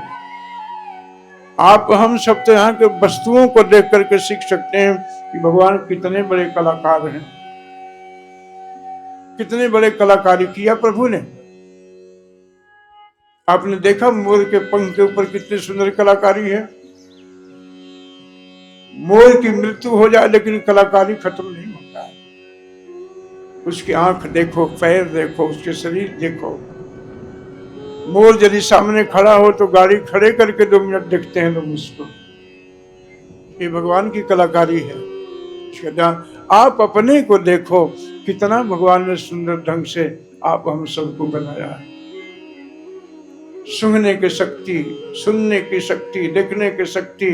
आप हम सब तो यहाँ के वस्तुओं को देख करके सीख सकते हैं कि भगवान कितने बड़े कलाकार हैं, कितने बड़े कलाकारी किया प्रभु ने। आपने देखा मोर के पंख के ऊपर कितनी सुंदर कलाकारी है। मोर की मृत्यु हो जाए लेकिन कलाकारी खत्म नहीं होता है। उसकी आंख देखो, पैर देखो, उसके शरीर देखो। मोर यदि सामने खड़ा हो तो गाड़ी खड़े करके 2 मिनट देखते हैं लोग उसको। ये भगवान की कलाकारी है। आप अपने को देखो, कितना भगवान ने सुंदर ढंग से आप हम सबको बनाया है। सुनने की शक्ति, सुनने की शक्ति, देखने की शक्ति,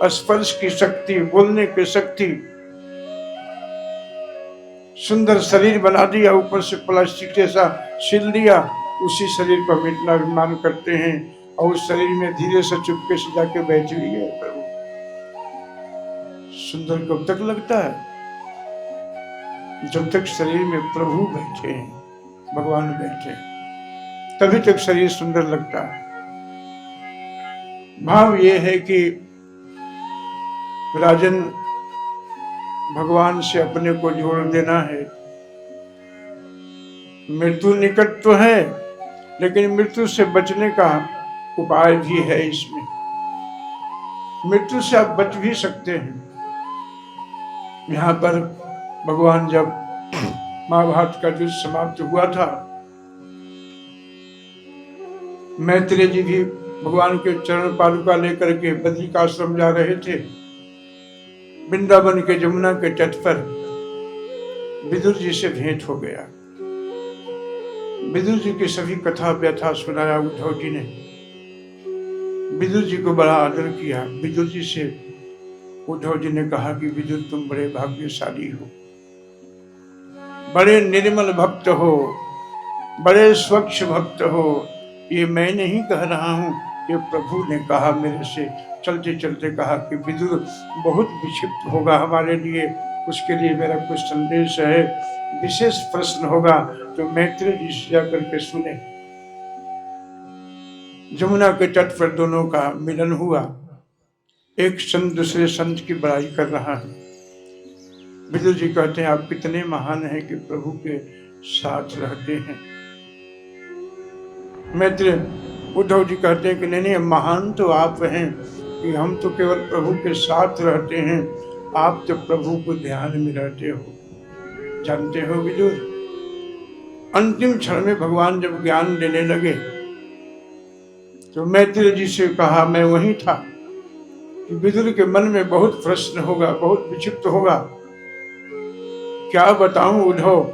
स्पर्श की शक्ति, बोलने की शक्ति। सुंदर शरीर बना दिया, ऊपर से प्लास्टिक जैसा सिल दिया। उसी शरीर को हम इतना अभिमान करते हैं और उस शरीर में धीरे से चुपके से जाके बैठ भी गए प्रभु। सुंदर कब तक लगता है? जब तक शरीर में प्रभु बैठे हैं, भगवान बैठे हैं, तभी तक शरीर सुंदर लगता है। भाव ये है कि राजन, भगवान से अपने को जोड़ देना है। मृत्यु निकट तो है लेकिन मृत्यु से बचने का उपाय भी है इसमें। मृत्यु से आप बच भी सकते हैं। यहाँ पर भगवान जब महाभारत का युद्ध समाप्त हुआ था, मैत्रेय जी भी भगवान के चरण पादुका लेकर के बद्रिकाश्रम जा रहे थे। वृंदावन के जमुना के तट पर विदुर जी से भेंट हो गया। विदुर जी की सभी कथा व्यथा सुनाया उद्धव जी ने। विदुर जी को बड़ा आदर किया। विदुर जी से उद्धव जी ने कहा कि विदुर, तुम बड़े भाग्यशाली हो, बड़े निर्मल भक्त हो, बड़े स्वच्छ भक्त हो। ये मैं नहीं कह रहा हूं, ये प्रभु ने कहा मेरे से। चलते चलते कहा कि विदुर बहुत विक्षिप्त होगा हमारे लिए, उसके लिए मेरा कुछ संदेश है, विशेष प्रश्न होगा तो मैत्रेय जी से जाकर के सुने। जमुना के तट पर दोनों का मिलन हुआ। एक संत दूसरे संत की बड़ाई कर रहा है। विदुर जी कहते हैं, आप कितने महान हैं कि प्रभु के साथ रहते हैं। मैत्रेय उद्धव जी कहते हैं कि नहीं, महान तो आप हैं कि हम तो केवल प्रभु के साथ रहते हैं, आप तो प्रभु को ध्यान में रहते हो। जानते हो विदुर, अंतिम क्षण में भगवान जब ज्ञान देने लगे तो मैत्रेय जी से कहा, मैं वहीं था कि विदुर के मन में बहुत प्रश्न होगा, बहुत विक्षिप्त होगा। क्या बताऊं उद्धव,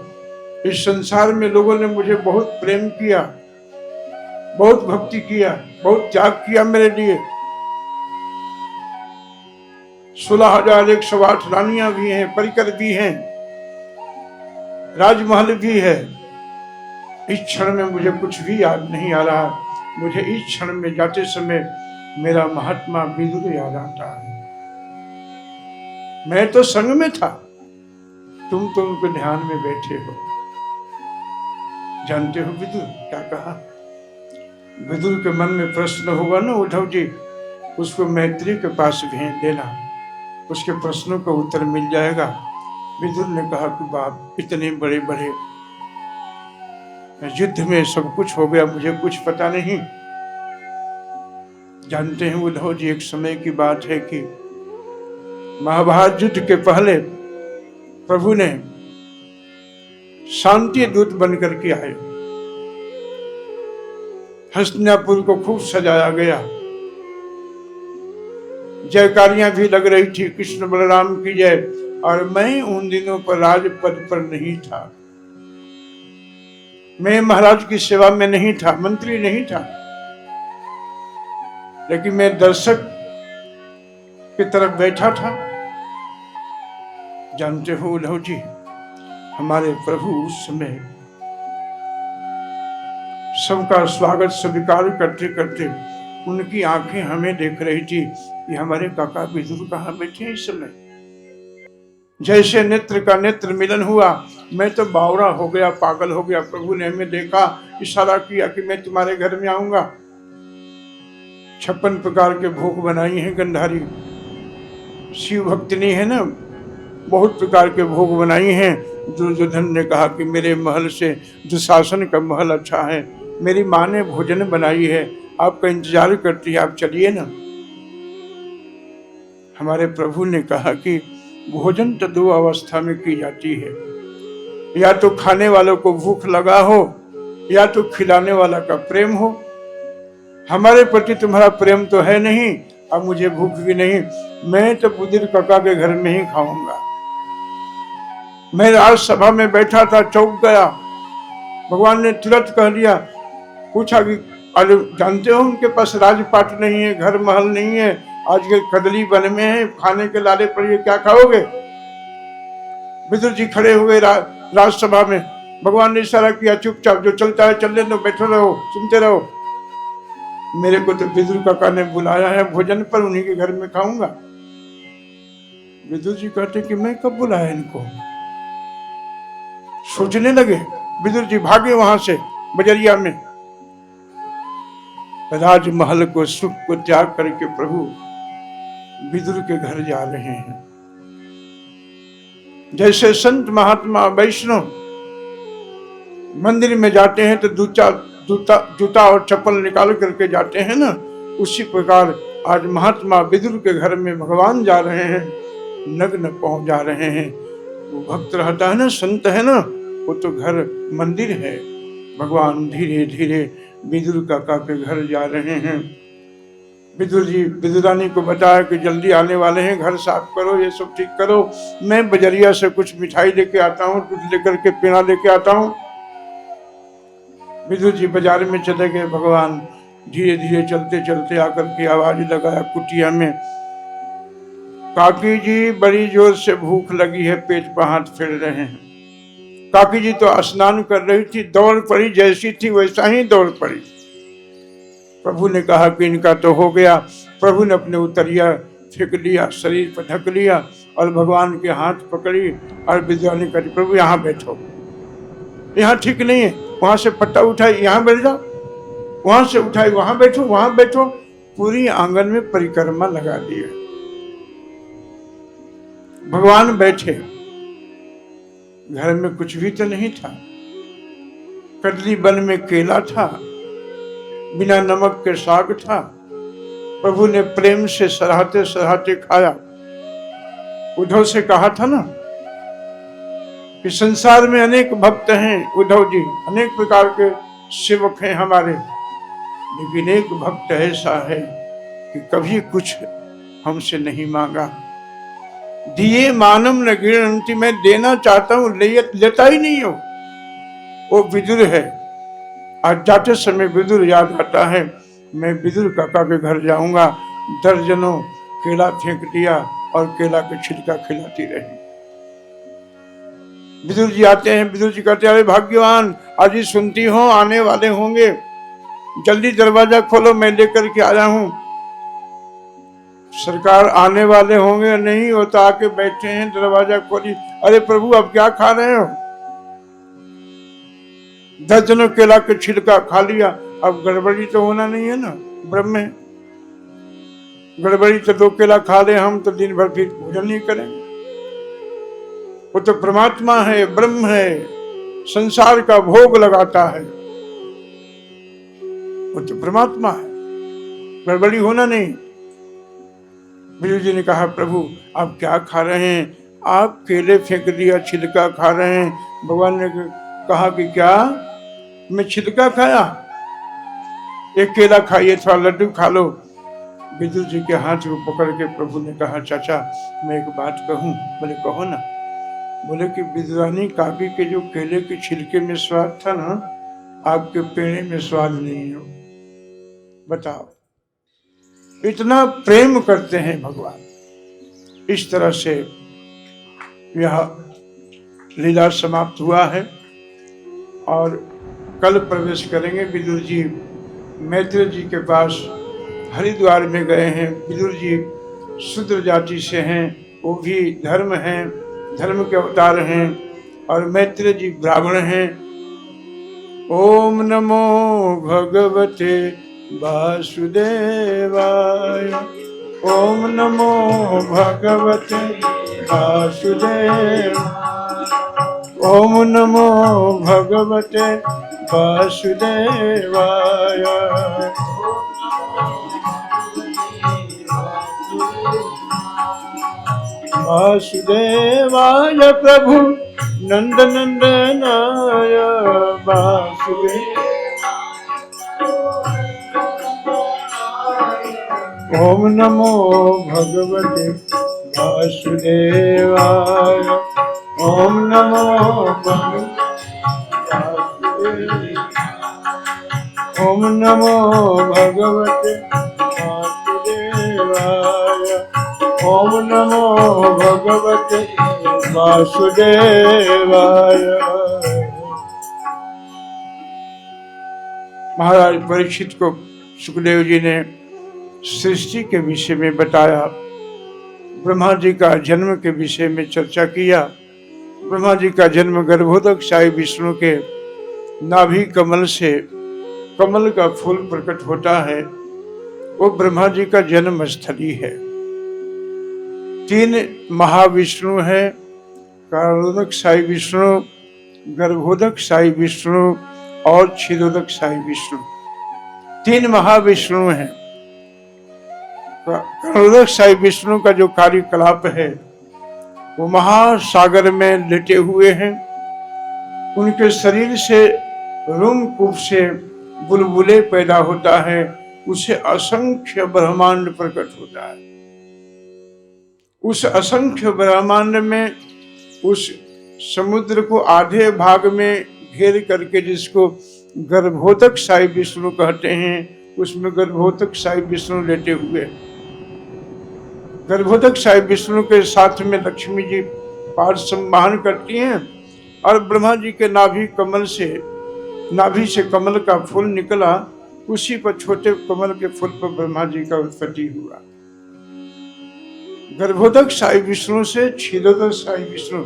इस संसार में लोगों ने मुझे बहुत प्रेम किया, बहुत भक्ति किया, बहुत त्याग किया मेरे लिए। 16,108 रानियां भी हैं, परिकर भी हैं, राजमहल भी है। इस क्षण में मुझे कुछ भी याद नहीं आ रहा। मुझे इस क्षण में जाते समय मेरा महात्मा विदुर याद आता है। मैं तो संग में था, तुम तो उनके ध्यान में बैठे हो। जानते हो विदुर क्या कहा? विदुर के मन में प्रश्न होगा ना, उद्धव जी, उसको मैत्री के पास भेज देना, उसके प्रश्नों का उत्तर मिल जाएगा। विदुर ने कहा कि बाप, इतने बड़े बड़े युद्ध में सब कुछ हो गया, मुझे कुछ पता नहीं। जानते हैं उद्धव जी, एक समय की बात है कि महाभारत युद्ध के पहले प्रभु ने शांति दूत बनकर के आए। हस्तिनापुर को खूब सजाया गया, जयकारियां भी लग रही थी, कृष्ण बलराम की जय। और मैं उन दिनों पर राजपद पर नहीं था, मैं महाराज की सेवा में नहीं था, मंत्री नहीं था, लेकिन मैं दर्शक की तरफ बैठा था। जानते हो उद्धव जी, हमारे प्रभु उस समय सबका स्वागत स्वीकार करते करते उनकी आंखें हमें देख रही थी कि हमारे काका विदुर कहाँ बैठे इस समय। जैसे नेत्र का नेत्र मिलन हुआ, मैं तो बावरा हो गया, पागल हो गया। प्रभु ने हमें देखा, इशारा किया कि मैं तुम्हारे घर में आऊंगा। 56 प्रकार के भोग बनाई हैं गंधारी, शिव भक्तिनी है ना, बहुत प्रकार के भोग बनाई हैं। दुर्योधन ने कहा कि मेरे महल से दुशासन का महल अच्छा है, मेरी माँ ने भोजन बनाई है, आपका इंतजार करती है, आप चलिए ना। हमारे प्रभु ने कहा कि भोजन तो 2 अवस्था में की जाती है, या तो खाने वालों को भूख लगा हो, या तो खिलाने वाला का प्रेम हो। हमारे प्रति तुम्हारा प्रेम तो है नहीं, अब मुझे भूख भी नहीं, मैं तो बुदिर काका के घर में ही खाऊंगा। मैं राजसभा में बैठा था, चौंक गया। भगवान ने तुरंत कह दिया, पूछा कि अरे जानते हो उनके पास राजपाट नहीं है, घर महल नहीं है, आज के कदली वन में है, खाने के लाले पड़िए, क्या खाओगे? विदुर जी खड़े हुए राजसभा में। भगवान ने इशारा किया, चुपचाप जो चलता है चलने दो, बैठे रहो, सुनते रहो। मेरे को तो विदुर काका ने बुलाया है भोजन पर, उन्हीं के घर में खाऊंगा। विदुर जी कहते कि मैं कब बुलाया इनको? सोचने लगे। विदुर जी भागे वहां से बजरिया में। राजमहल को, सुख को त्याग करके प्रभु विदुर के घर जा रहे हैं। जैसे संत महात्मा वैष्णव मंदिर में जाते हैं तो जूता और चप्पल निकाल करके जाते हैं ना, उसी प्रकार आज महात्मा विदुर के घर में भगवान जा रहे हैं, नग्न पहुंच जा रहे हैं। वो भक्त रहता है ना, संत है ना, वो तो घर मंदिर है। भगवान धीरे धीरे विदुर काका के घर जा रहे हैं। विदुर जी विदुरानी को बताया कि जल्दी आने वाले हैं, घर साफ करो, ये सब ठीक करो, मैं बजरिया से कुछ मिठाई लेके आता हूँ, कुछ लेकर के पीना लेके आता हूँ। विदुर जी बाजार में चले गए। भगवान धीरे धीरे चलते चलते आकर के आवाज लगाया कुटिया में, काकी जी बड़ी जोर से भूख लगी है, पेट पर हाथ फेर रहे हैं। काकी जी तो स्नान कर रही थी, दौड़ पड़ी, जैसी थी वैसा ही दौड़ पड़ी। प्रभु ने कहा कि इनका तो हो गया। प्रभु ने अपने उतरिया फेंक लिया, शरीर पर ढक लिया और भगवान के हाथ पकड़ी और विद्वानी करी, प्रभु यहाँ बैठो, यहाँ ठीक नहीं है, वहां से पट्टा उठाई, यहाँ बैठ जाओ, वहां से उठाई, वहां बैठो, वहां बैठो। पूरी आंगन में परिक्रमा लगा दिया। भगवान बैठे। घर में कुछ भी तो नहीं था, कदली वन में केला था, बिना नमक के साग था। प्रभु ने प्रेम से सराहते सराहते खाया। उद्धव से कहा था ना कि संसार में अनेक भक्त हैं उद्धव जी, अनेक प्रकार के सेवक हैं हमारे, लेकिन एक भक्त ऐसा है कि कभी कुछ हमसे नहीं मांगा। दिए मानम न गिरंती, मैं देना चाहता हूं, लेता ही नहीं हो। वो विदुर है। आज जाते समय विदुर याद आता है, मैं विदुर काका के घर जाऊंगा, दर्जनों केला फेंक दिया और केला के छिलका खिलाती रही। विदुर जी आते हैं, विदुर जी कहते हैं, अरे भाग्यवान, आज ही सुनती हो आने वाले होंगे, जल्दी दरवाजा खोलो, मैं लेकर के आया हूं। सरकार आने वाले होंगे, नहीं होता आके बैठे हैं, दरवाजा खोली, अरे प्रभु अब क्या खा रहे हो? दर्जनों केला के छिलका खा लिया, अब गड़बड़ी तो होना नहीं है ना, ब्रह्म में गड़बड़ी तो 2 केला खा ले हम तो दिन भर फिर भोजन नहीं करेंगे। वो तो परमात्मा है, ब्रह्म है, संसार का भोग लगाता है, वो तो परमात्मा है, गड़बड़ी होना नहीं। विदुर जी ने कहा, प्रभु आप क्या खा रहे हैं? आप केले फेंक दिया, छिलका खा रहे हैं। भगवान ने कहा कि क्या मैं छिलका खाया? एक केला खाइए, थोड़ा लड्डू खा लो। विदुर जी के हाथ को पकड़ के प्रभु ने कहा, चाचा मैं एक बात कहूं? बोले कहो ना। बोले कि विद्वानी काकी के जो केले के छिलके में स्वाद था ना, आपके पेड़े में स्वाद नहीं है। बताओ, इतना प्रेम करते हैं भगवान। इस तरह से यह लीला समाप्त हुआ है और कल प्रवेश करेंगे। विदुर जी मैत्रेय जी के पास हरिद्वार में गए हैं। विदुर जी शूद्र जाति से हैं, वो भी धर्म हैं, धर्म के अवतार हैं, और मैत्रेय जी ब्राह्मण हैं। ओम नमो भगवते वासुदेवाय, ओम नमो भगवते वासुदेव, ओम नमो भगवते वासुदेवाय। वासुदेवाय प्रभु नंद नंदनाय वासुदेव, ओम नमो भगवते वासुदेवाय, ओम नमो भगवते, ओम नमो भगवते वासुदेवाय, ओम नमो भगवते वासुदेवाय। महाराज परीक्षित को सुखदेव जी ने सृष्टि के विषय में बताया, ब्रह्मा जी का जन्म के विषय में चर्चा किया। ब्रह्मा जी का जन्म गर्भोदक साई विष्णु के नाभि कमल से कमल का फूल प्रकट होता है, वो ब्रह्मा जी का जन्म स्थली है। 3 महाविष्णु है, कारोदक साई विष्णु, गर्भोदक साई विष्णु और क्षीरोदक साई विष्णु। 3 महाविष्णु हैं। कारोदक साई विष्णु का जो कार्यकलाप है वो महासागर में लेटे हुए हैं। उनके शरीर से रोमकूप से बुलबुले पैदा होता है, उसे असंख्य ब्रह्मांड प्रकट होता है। उस असंख्य ब्रह्मांड में उस समुद्र को आधे भाग में घेर करके जिसको गर्भोदक साई विष्णु कहते हैं, उसमें गर्भोदक साई विष्णु लेटे हुए। गर्भोदक साई विष्णु के साथ में लक्ष्मी जी पाद संवाहन करती हैं और ब्रह्मा जी के नाभि से कमल का फूल निकला, उसी पर छोटे कमल के फूल पर ब्रह्मा जी का उत्पत्ति हुआ। गर्भोदक साई विष्णु से क्षीरोदक साई विष्णु,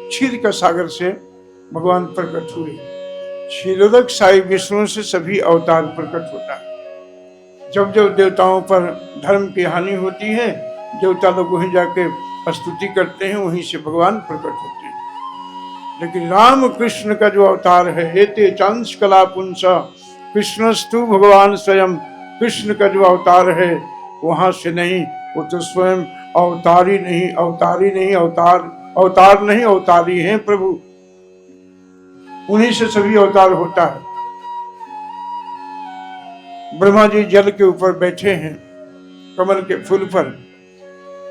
क्षीर का सागर से भगवान प्रकट हुए। क्षीरोदक साई विष्णु से सभी अवतार प्रकट होता है। जब जब देवताओं पर धर्म की हानि होती है, देवता लोग वहीं जाके स्तुति करते हैं, वहीं से भगवान प्रकट होते हैं। लेकिन राम कृष्ण का जो अवतार है, एते चांस कला पुंसा कृष्णस्तु भगवान स्वयं, कृष्ण का जो अवतार है वहां से नहीं, वो तो स्वयं अवतारी नहीं, अवतार नहीं, अवतारी हैं प्रभु। उन्हीं से सभी अवतार होता है। ब्रह्मा जी जल के ऊपर बैठे हैं, कमल के फूल पर।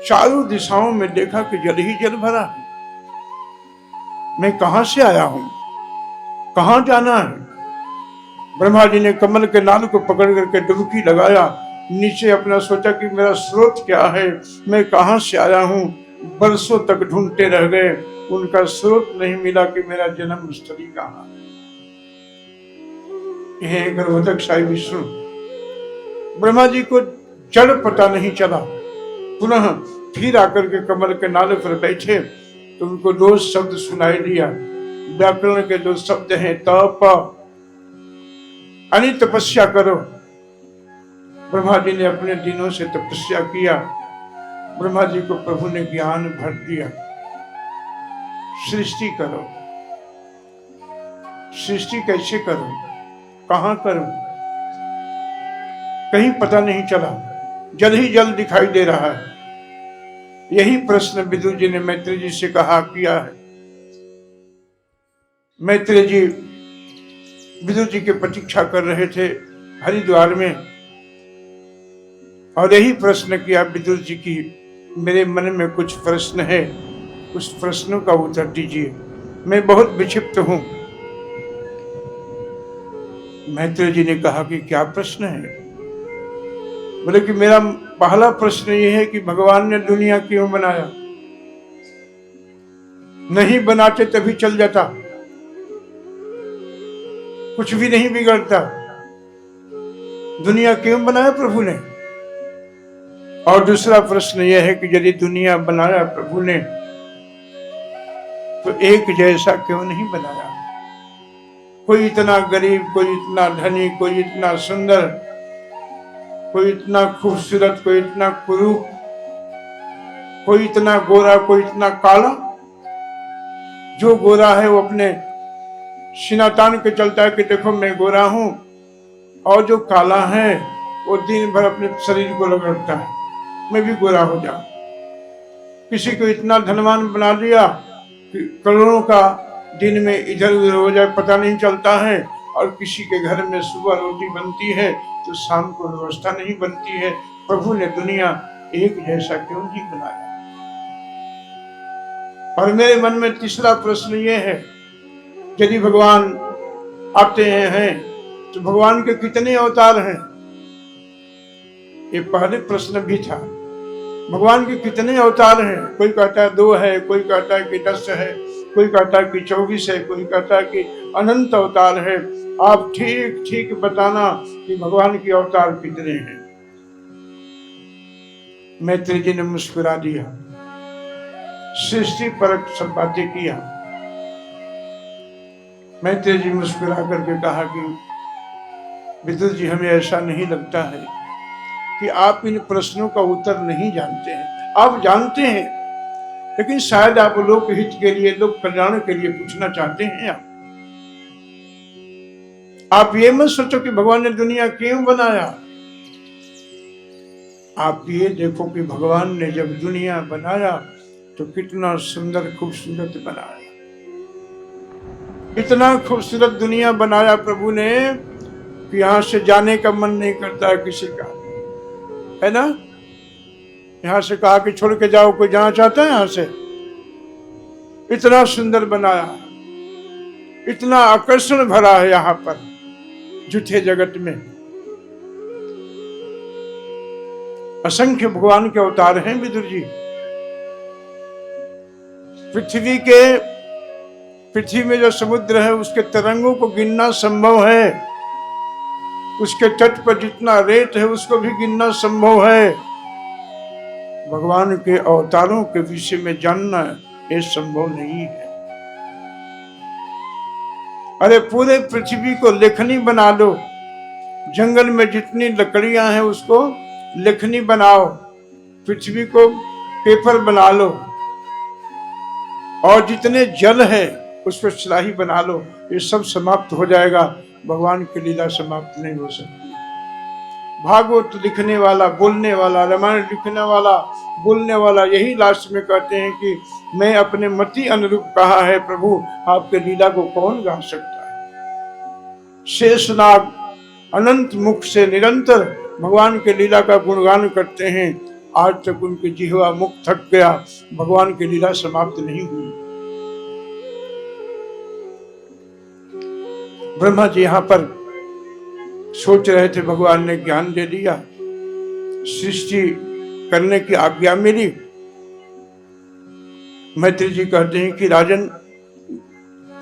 चारों दिशाओं में देखा कि जल ही जल भरा है। मैं कहां से आया हूं, कहां जाना है? ब्रह्मा जी ने कमल के नाल को पकड़ करके डुबकी लगाया, नीचे अपना सोचा कि मेरा स्रोत क्या है, मैं कहां से आया हूं। बरसों तक ढूंढते रह गए, उनका स्रोत नहीं मिला कि मेरा जन्म स्थली कहां। यह गर्भोदक साई विष्णु, ब्रह्मा जी को जड़ पता नहीं चला। पुनः फिर आकर के कमल के नाले पर बैठे तो उनको दो शब्द सुनाई दिया। व्याकरण के दो शब्द हैं, तप, यानी तपस्या करो। ब्रह्मा जी ने अपने दिनों से तपस्या किया। ब्रह्मा जी को प्रभु ने ज्ञान भर दिया। सृष्टि करो। सृष्टि कैसे करो, कहां करो, कहीं पता नहीं चला। जल ही जल दिखाई दे रहा है। यही प्रश्न विदुर जी ने मैत्री जी से कहा किया है। मैत्री जी विदुर जी की प्रतीक्षा कर रहे थे हरिद्वार में, और यही प्रश्न किया विदुर जी की, मेरे मन में कुछ प्रश्न है, उस प्रश्नों का उत्तर दीजिए, मैं बहुत विक्षिप्त हूं। मैत्री जी ने कहा कि क्या प्रश्न है। बोले कि मेरा पहला प्रश्न यह है कि भगवान ने दुनिया क्यों बनाया। नहीं बनाते तभी चल जाता, कुछ भी नहीं बिगड़ता। दुनिया क्यों बनाया प्रभु ने। और दूसरा प्रश्न यह है कि यदि दुनिया बनाया प्रभु ने तो एक जैसा क्यों नहीं बनाया। कोई इतना गरीब, कोई इतना धनी, कोई इतना सुंदर, कोई इतना खूबसूरत, कोई इतना कुरूप, कोई इतना गोरा, कोई इतना काला। जो गोरा है वो अपने सीना तान के चलता है कि देखो मैं गोरा हूं, और जो काला है वो दिन भर अपने शरीर को रगड़ता है, मैं भी गोरा हो जाऊं। किसी को इतना धनवान बना दिया कि करोड़ों का दिन में इधर उधर हो जाए, पता नहीं चलता है। और किसी के घर में सुबह रोटी बनती है तो शाम को व्यवस्था नहीं बनती है। प्रभु ने दुनिया एक जैसा क्यों नहीं बनाया। और मेरे मन में तीसरा प्रश्न ये है, यदि भगवान आते हैं तो भगवान के कितने अवतार हैं। ये पहले प्रश्न भी था, भगवान के कितने अवतार हैं। कोई कहता है 2 है, कोई कहता है कि 10 है, कोई कहता है कि 24 है, कोई कहता है कि अनंत अवतार है। आप ठीक ठीक बताना कि भगवान के अवतार कितने हैं। मैत्री जी ने मुस्कुरा दिया, सृष्टि परक सब बातें किया। मैत्री जी मुस्कुरा करके कहा कि विदुर जी, हमें ऐसा नहीं लगता है कि आप इन प्रश्नों का उत्तर नहीं जानते हैं। आप जानते हैं, लेकिन शायद आप लोक हित के लिए, लोक कल्याण के लिए पूछना चाहते हैं। आप ये मत सोचो कि भगवान ने दुनिया क्यों बनाया। आप ये देखो कि भगवान ने जब दुनिया बनाया तो कितना सुंदर खूबसूरत बनाया। इतना खूबसूरत दुनिया बनाया प्रभु ने कि यहां से जाने का मन नहीं करता है किसी का, है ना। यहां से कहा कि छोड़ के जाओ, कोई जाना चाहता है यहां से। इतना सुंदर बनाया, इतना आकर्षण भरा है यहां पर झूठे जगत में। असंख्य भगवान के अवतार हैं विदुर जी। पृथ्वी में जो समुद्र है उसके तरंगों को गिनना संभव है। उसके तट पर जितना रेत है उसको भी गिनना संभव है। भगवान के अवतारों के विषय में जानना ये संभव नहीं है। अरे पूरे पृथ्वी को लेखनी बना दो। जंगल में जितनी लकड़ियां हैं उसको लेखनी बनाओ, पृथ्वी को पेपर बना लो, और जितने जल है उस पर स्लाही बना लो, ये सब समाप्त हो जाएगा। भगवान की लीला समाप्त नहीं हो सकती। भागवत लिखने वाला, बोलने वाला, रामायण लिखने वाला, बोलने वाला यही लास्ट में कहते हैं कि मैं अपने मति अनुरूप कहा है प्रभु, आपके लीला को कौन गा सकता है। शेषनाग अनंत मुख से निरंतर भगवान के लीला का गुणगान करते हैं। आज तक उनकी जिह्वा मुख थक गया, भगवान की लीला समाप्त नहीं हुई। ब्रह्मा जी यहाँ पर सोच रहे थे, भगवान ने ज्ञान दे दिया, सृष्टि करने की आज्ञा मिली। मैत्री जी कहते हैं कि राजन,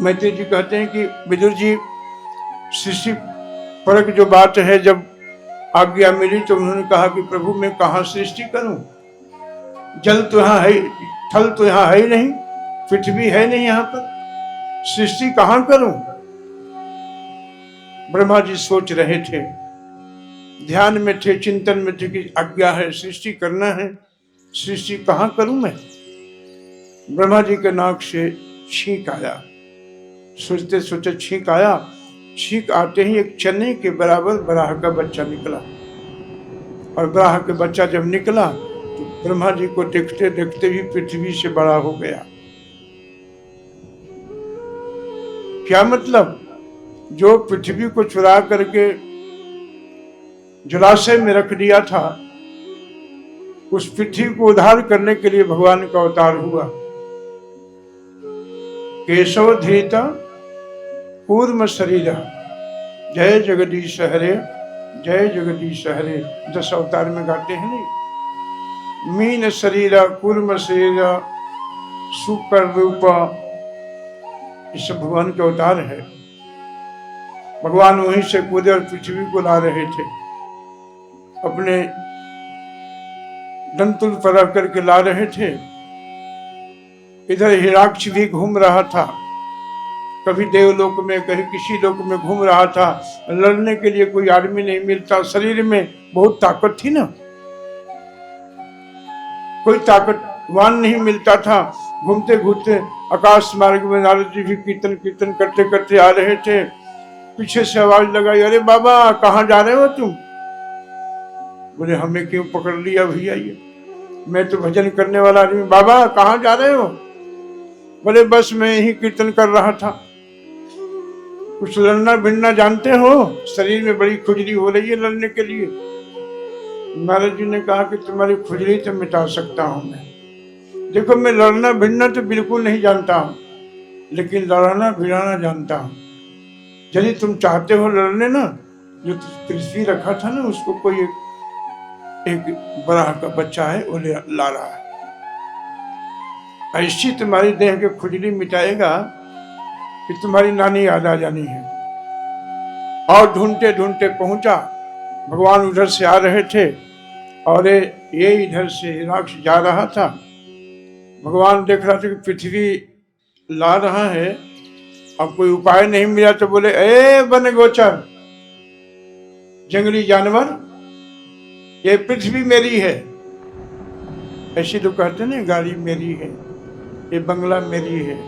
मैत्री जी कहते हैं कि विदुर जी, सृष्टि परक जो बात है, जब आज्ञा मिली तो उन्होंने कहा कि प्रभु मैं कहाँ सृष्टि करूं, जल तो यहाँ है, थल तो यहाँ है ही नहीं, पृथ्वी है नहीं यहाँ पर, सृष्टि कहाँ करूं। ब्रह्मा जी सोच रहे थे, ध्यान में थे, चिंतन में थे कि आज्ञा है, सृष्टि करना है, सृष्टि कहाँ करूं मैं। ब्रह्मा जी के नाक से छींक आया, सोचते सोचते छींक आया। छींक आते ही एक चने के बराबर बराह का बच्चा निकला, और बराह के बच्चा जब निकला तो ब्रह्मा जी को देखते देखते ही पृथ्वी से बड़ा हो गया। क्या मतलब, जो पृथ्वी को चुरा करके जलाशय में रख दिया था, उस पृथ्वी को उद्धार करने के लिए भगवान का अवतार हुआ। केशव धीता कूर्म शरीर, जय जगदीश हरे, जय जगदीश हरे, 10 अवतार में गाते हैं नहीं। मीन शरीर, कूर्म शरीर, सुकर रूप, ये सब भगवान के अवतार है। भगवान वहीं से कूदे और पृथ्वी को ला रहे थे, अपने दंतुल पर रख करके ला रहे थे। इधर हिराक्ष भी घूम रहा था, कभी देवलोक में कहीं किसी लोक में घूम रहा था। लड़ने के लिए कोई आदमी नहीं मिलता, शरीर में बहुत ताकत थी ना, कोई ताकतवान नहीं मिलता था। घूमते घूमते आकाश मार्ग में नारद जी भी कीर्तन कीर्तन करते करते आ रहे थे। पीछे से आवाज लगाई, अरे बाबा कहाँ जा रहे हो तुम। बोले हमें क्यों पकड़ लिया भैया, ये मैं तो भजन करने वाला आदमी। बाबा कहाँ जा रहे हो। बोले बस मैं यही कीर्तन कर रहा था। कुछ लड़ना भिड़ना जानते हो, शरीर में बड़ी खुजली हो रही है लड़ने के लिए। नारद जी ने कहा कि तुम्हारी खुजली तो मिटा सकता हूं मैं। देखो मैं लड़ना भिड़ना तो बिल्कुल नहीं जानता हूं, लेकिन लड़ना भिड़ाना जानता हूं। यदि तुम चाहते हो लड़ने ना, जो पृथ्वी रखा था ना, उसको कोई एक बराह का बच्चा है वो ला रहा है, ऐसी तुम्हारी देह के खुजली मिटाएगा कि तुम्हारी नानी याद आ जानी है। और ढूंढते ढूंढते पहुंचा, भगवान उधर से आ रहे थे और ये इधर से हिराक्ष जा रहा था। भगवान देख रहा था कि पृथ्वी ला रहा है, अब कोई उपाय नहीं मिला तो बोले, ए वन गोचर, जंगली जानवर, ये पृथ्वी मेरी है। ऐसी तो कहते ना, गाड़ी मेरी है, ये बंगला मेरी है,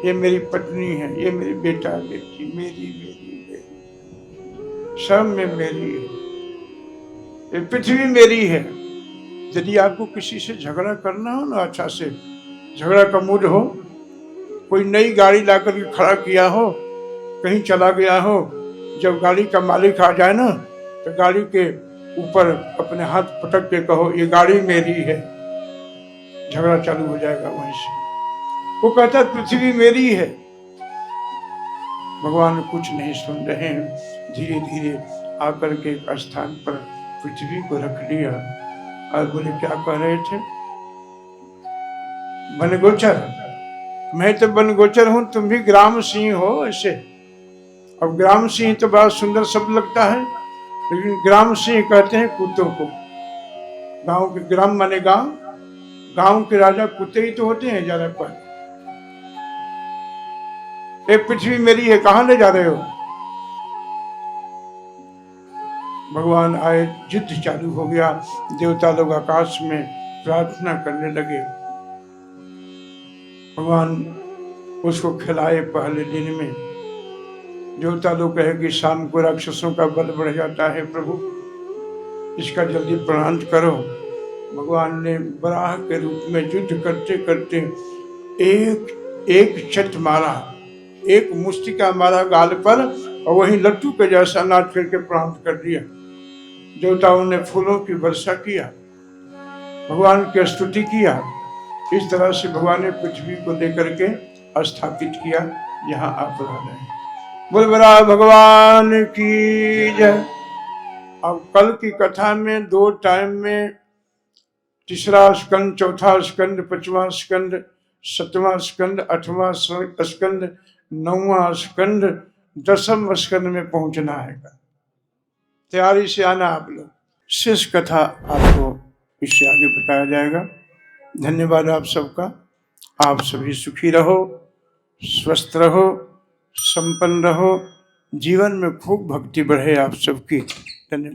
ये मेरी पत्नी है, ये मेरी बेटा बेटी, मेरी मेरी मेरी, सब में मेरी है, ये पृथ्वी मेरी है। यदि आपको किसी से झगड़ा करना हो ना, अच्छा से झगड़ा का मूड हो, कोई नई गाड़ी ला करके खड़ा किया हो, कहीं चला गया हो, जब गाड़ी का मालिक आ जाए ना, तो गाड़ी के ऊपर अपने हाथ पटक के कहो ये गाड़ी मेरी है, झगड़ा चालू हो जाएगा वहीं से। वो कहता पृथ्वी मेरी है। भगवान कुछ नहीं सुन रहे हैं, धीरे धीरे आकर के एक स्थान पर पृथ्वी को रख लिया और बोले क्या कह रहे थे, वनगोचर, मैं तो वनगोचर हूं, तुम भी ग्राम सिंह हो। ऐसे अब ग्राम सिंह तो बड़ा सुंदर शब्द लगता है, लेकिन ग्राम सिंह कहते हैं कुत्तों को। गांव के ग्राम माने गांव, गांव के राजा कुत्ते ही तो होते हैं ज्यादा पर। ये पृथ्वी मेरी है, कहां ले जा रहे हो। भगवान आए, युद्ध चालू हो गया। देवता लोग आकाश में प्रार्थना करने लगे। भगवान उसको खिलाए पहले दिन में। देवता लोग कहे कि शाम को राक्षसों का बल बढ़ जाता है, प्रभु इसका जल्दी प्रणाम करो। भगवान ने बराह के रूप में युद्ध करते करते एक छत मारा, एक मुष्टिका मारा गाल पर, और वहीं लट्टू के जैसा नाच करके प्रणाम कर दिया। देवताओं ने फूलों की वर्षा किया, भगवान की स्तुति किया। इस तरह से भगवान ने पृथ्वी को लेकर के स्थापित किया। यहाँ आप रह रहे हैं। बोल बड़ा भगवान की जय। अब कल की कथा में 2 टाइम में तीसरा स्कंद, चौथा स्कंद, 5वां स्कंद, 7वां स्कंद, 8वां स्कंद, 9वां स्कंद, 10वें स्कंद में पहुंचना है। तैयारी से आना आप लोग। शेष कथा आपको इससे आगे बताया जाएगा। धन्यवाद आप सबका। आप सभी सुखी रहो, स्वस्थ रहो, संपन्न रहो, जीवन में खूब भक्ति बढ़े आप सबकी। धन्यवाद।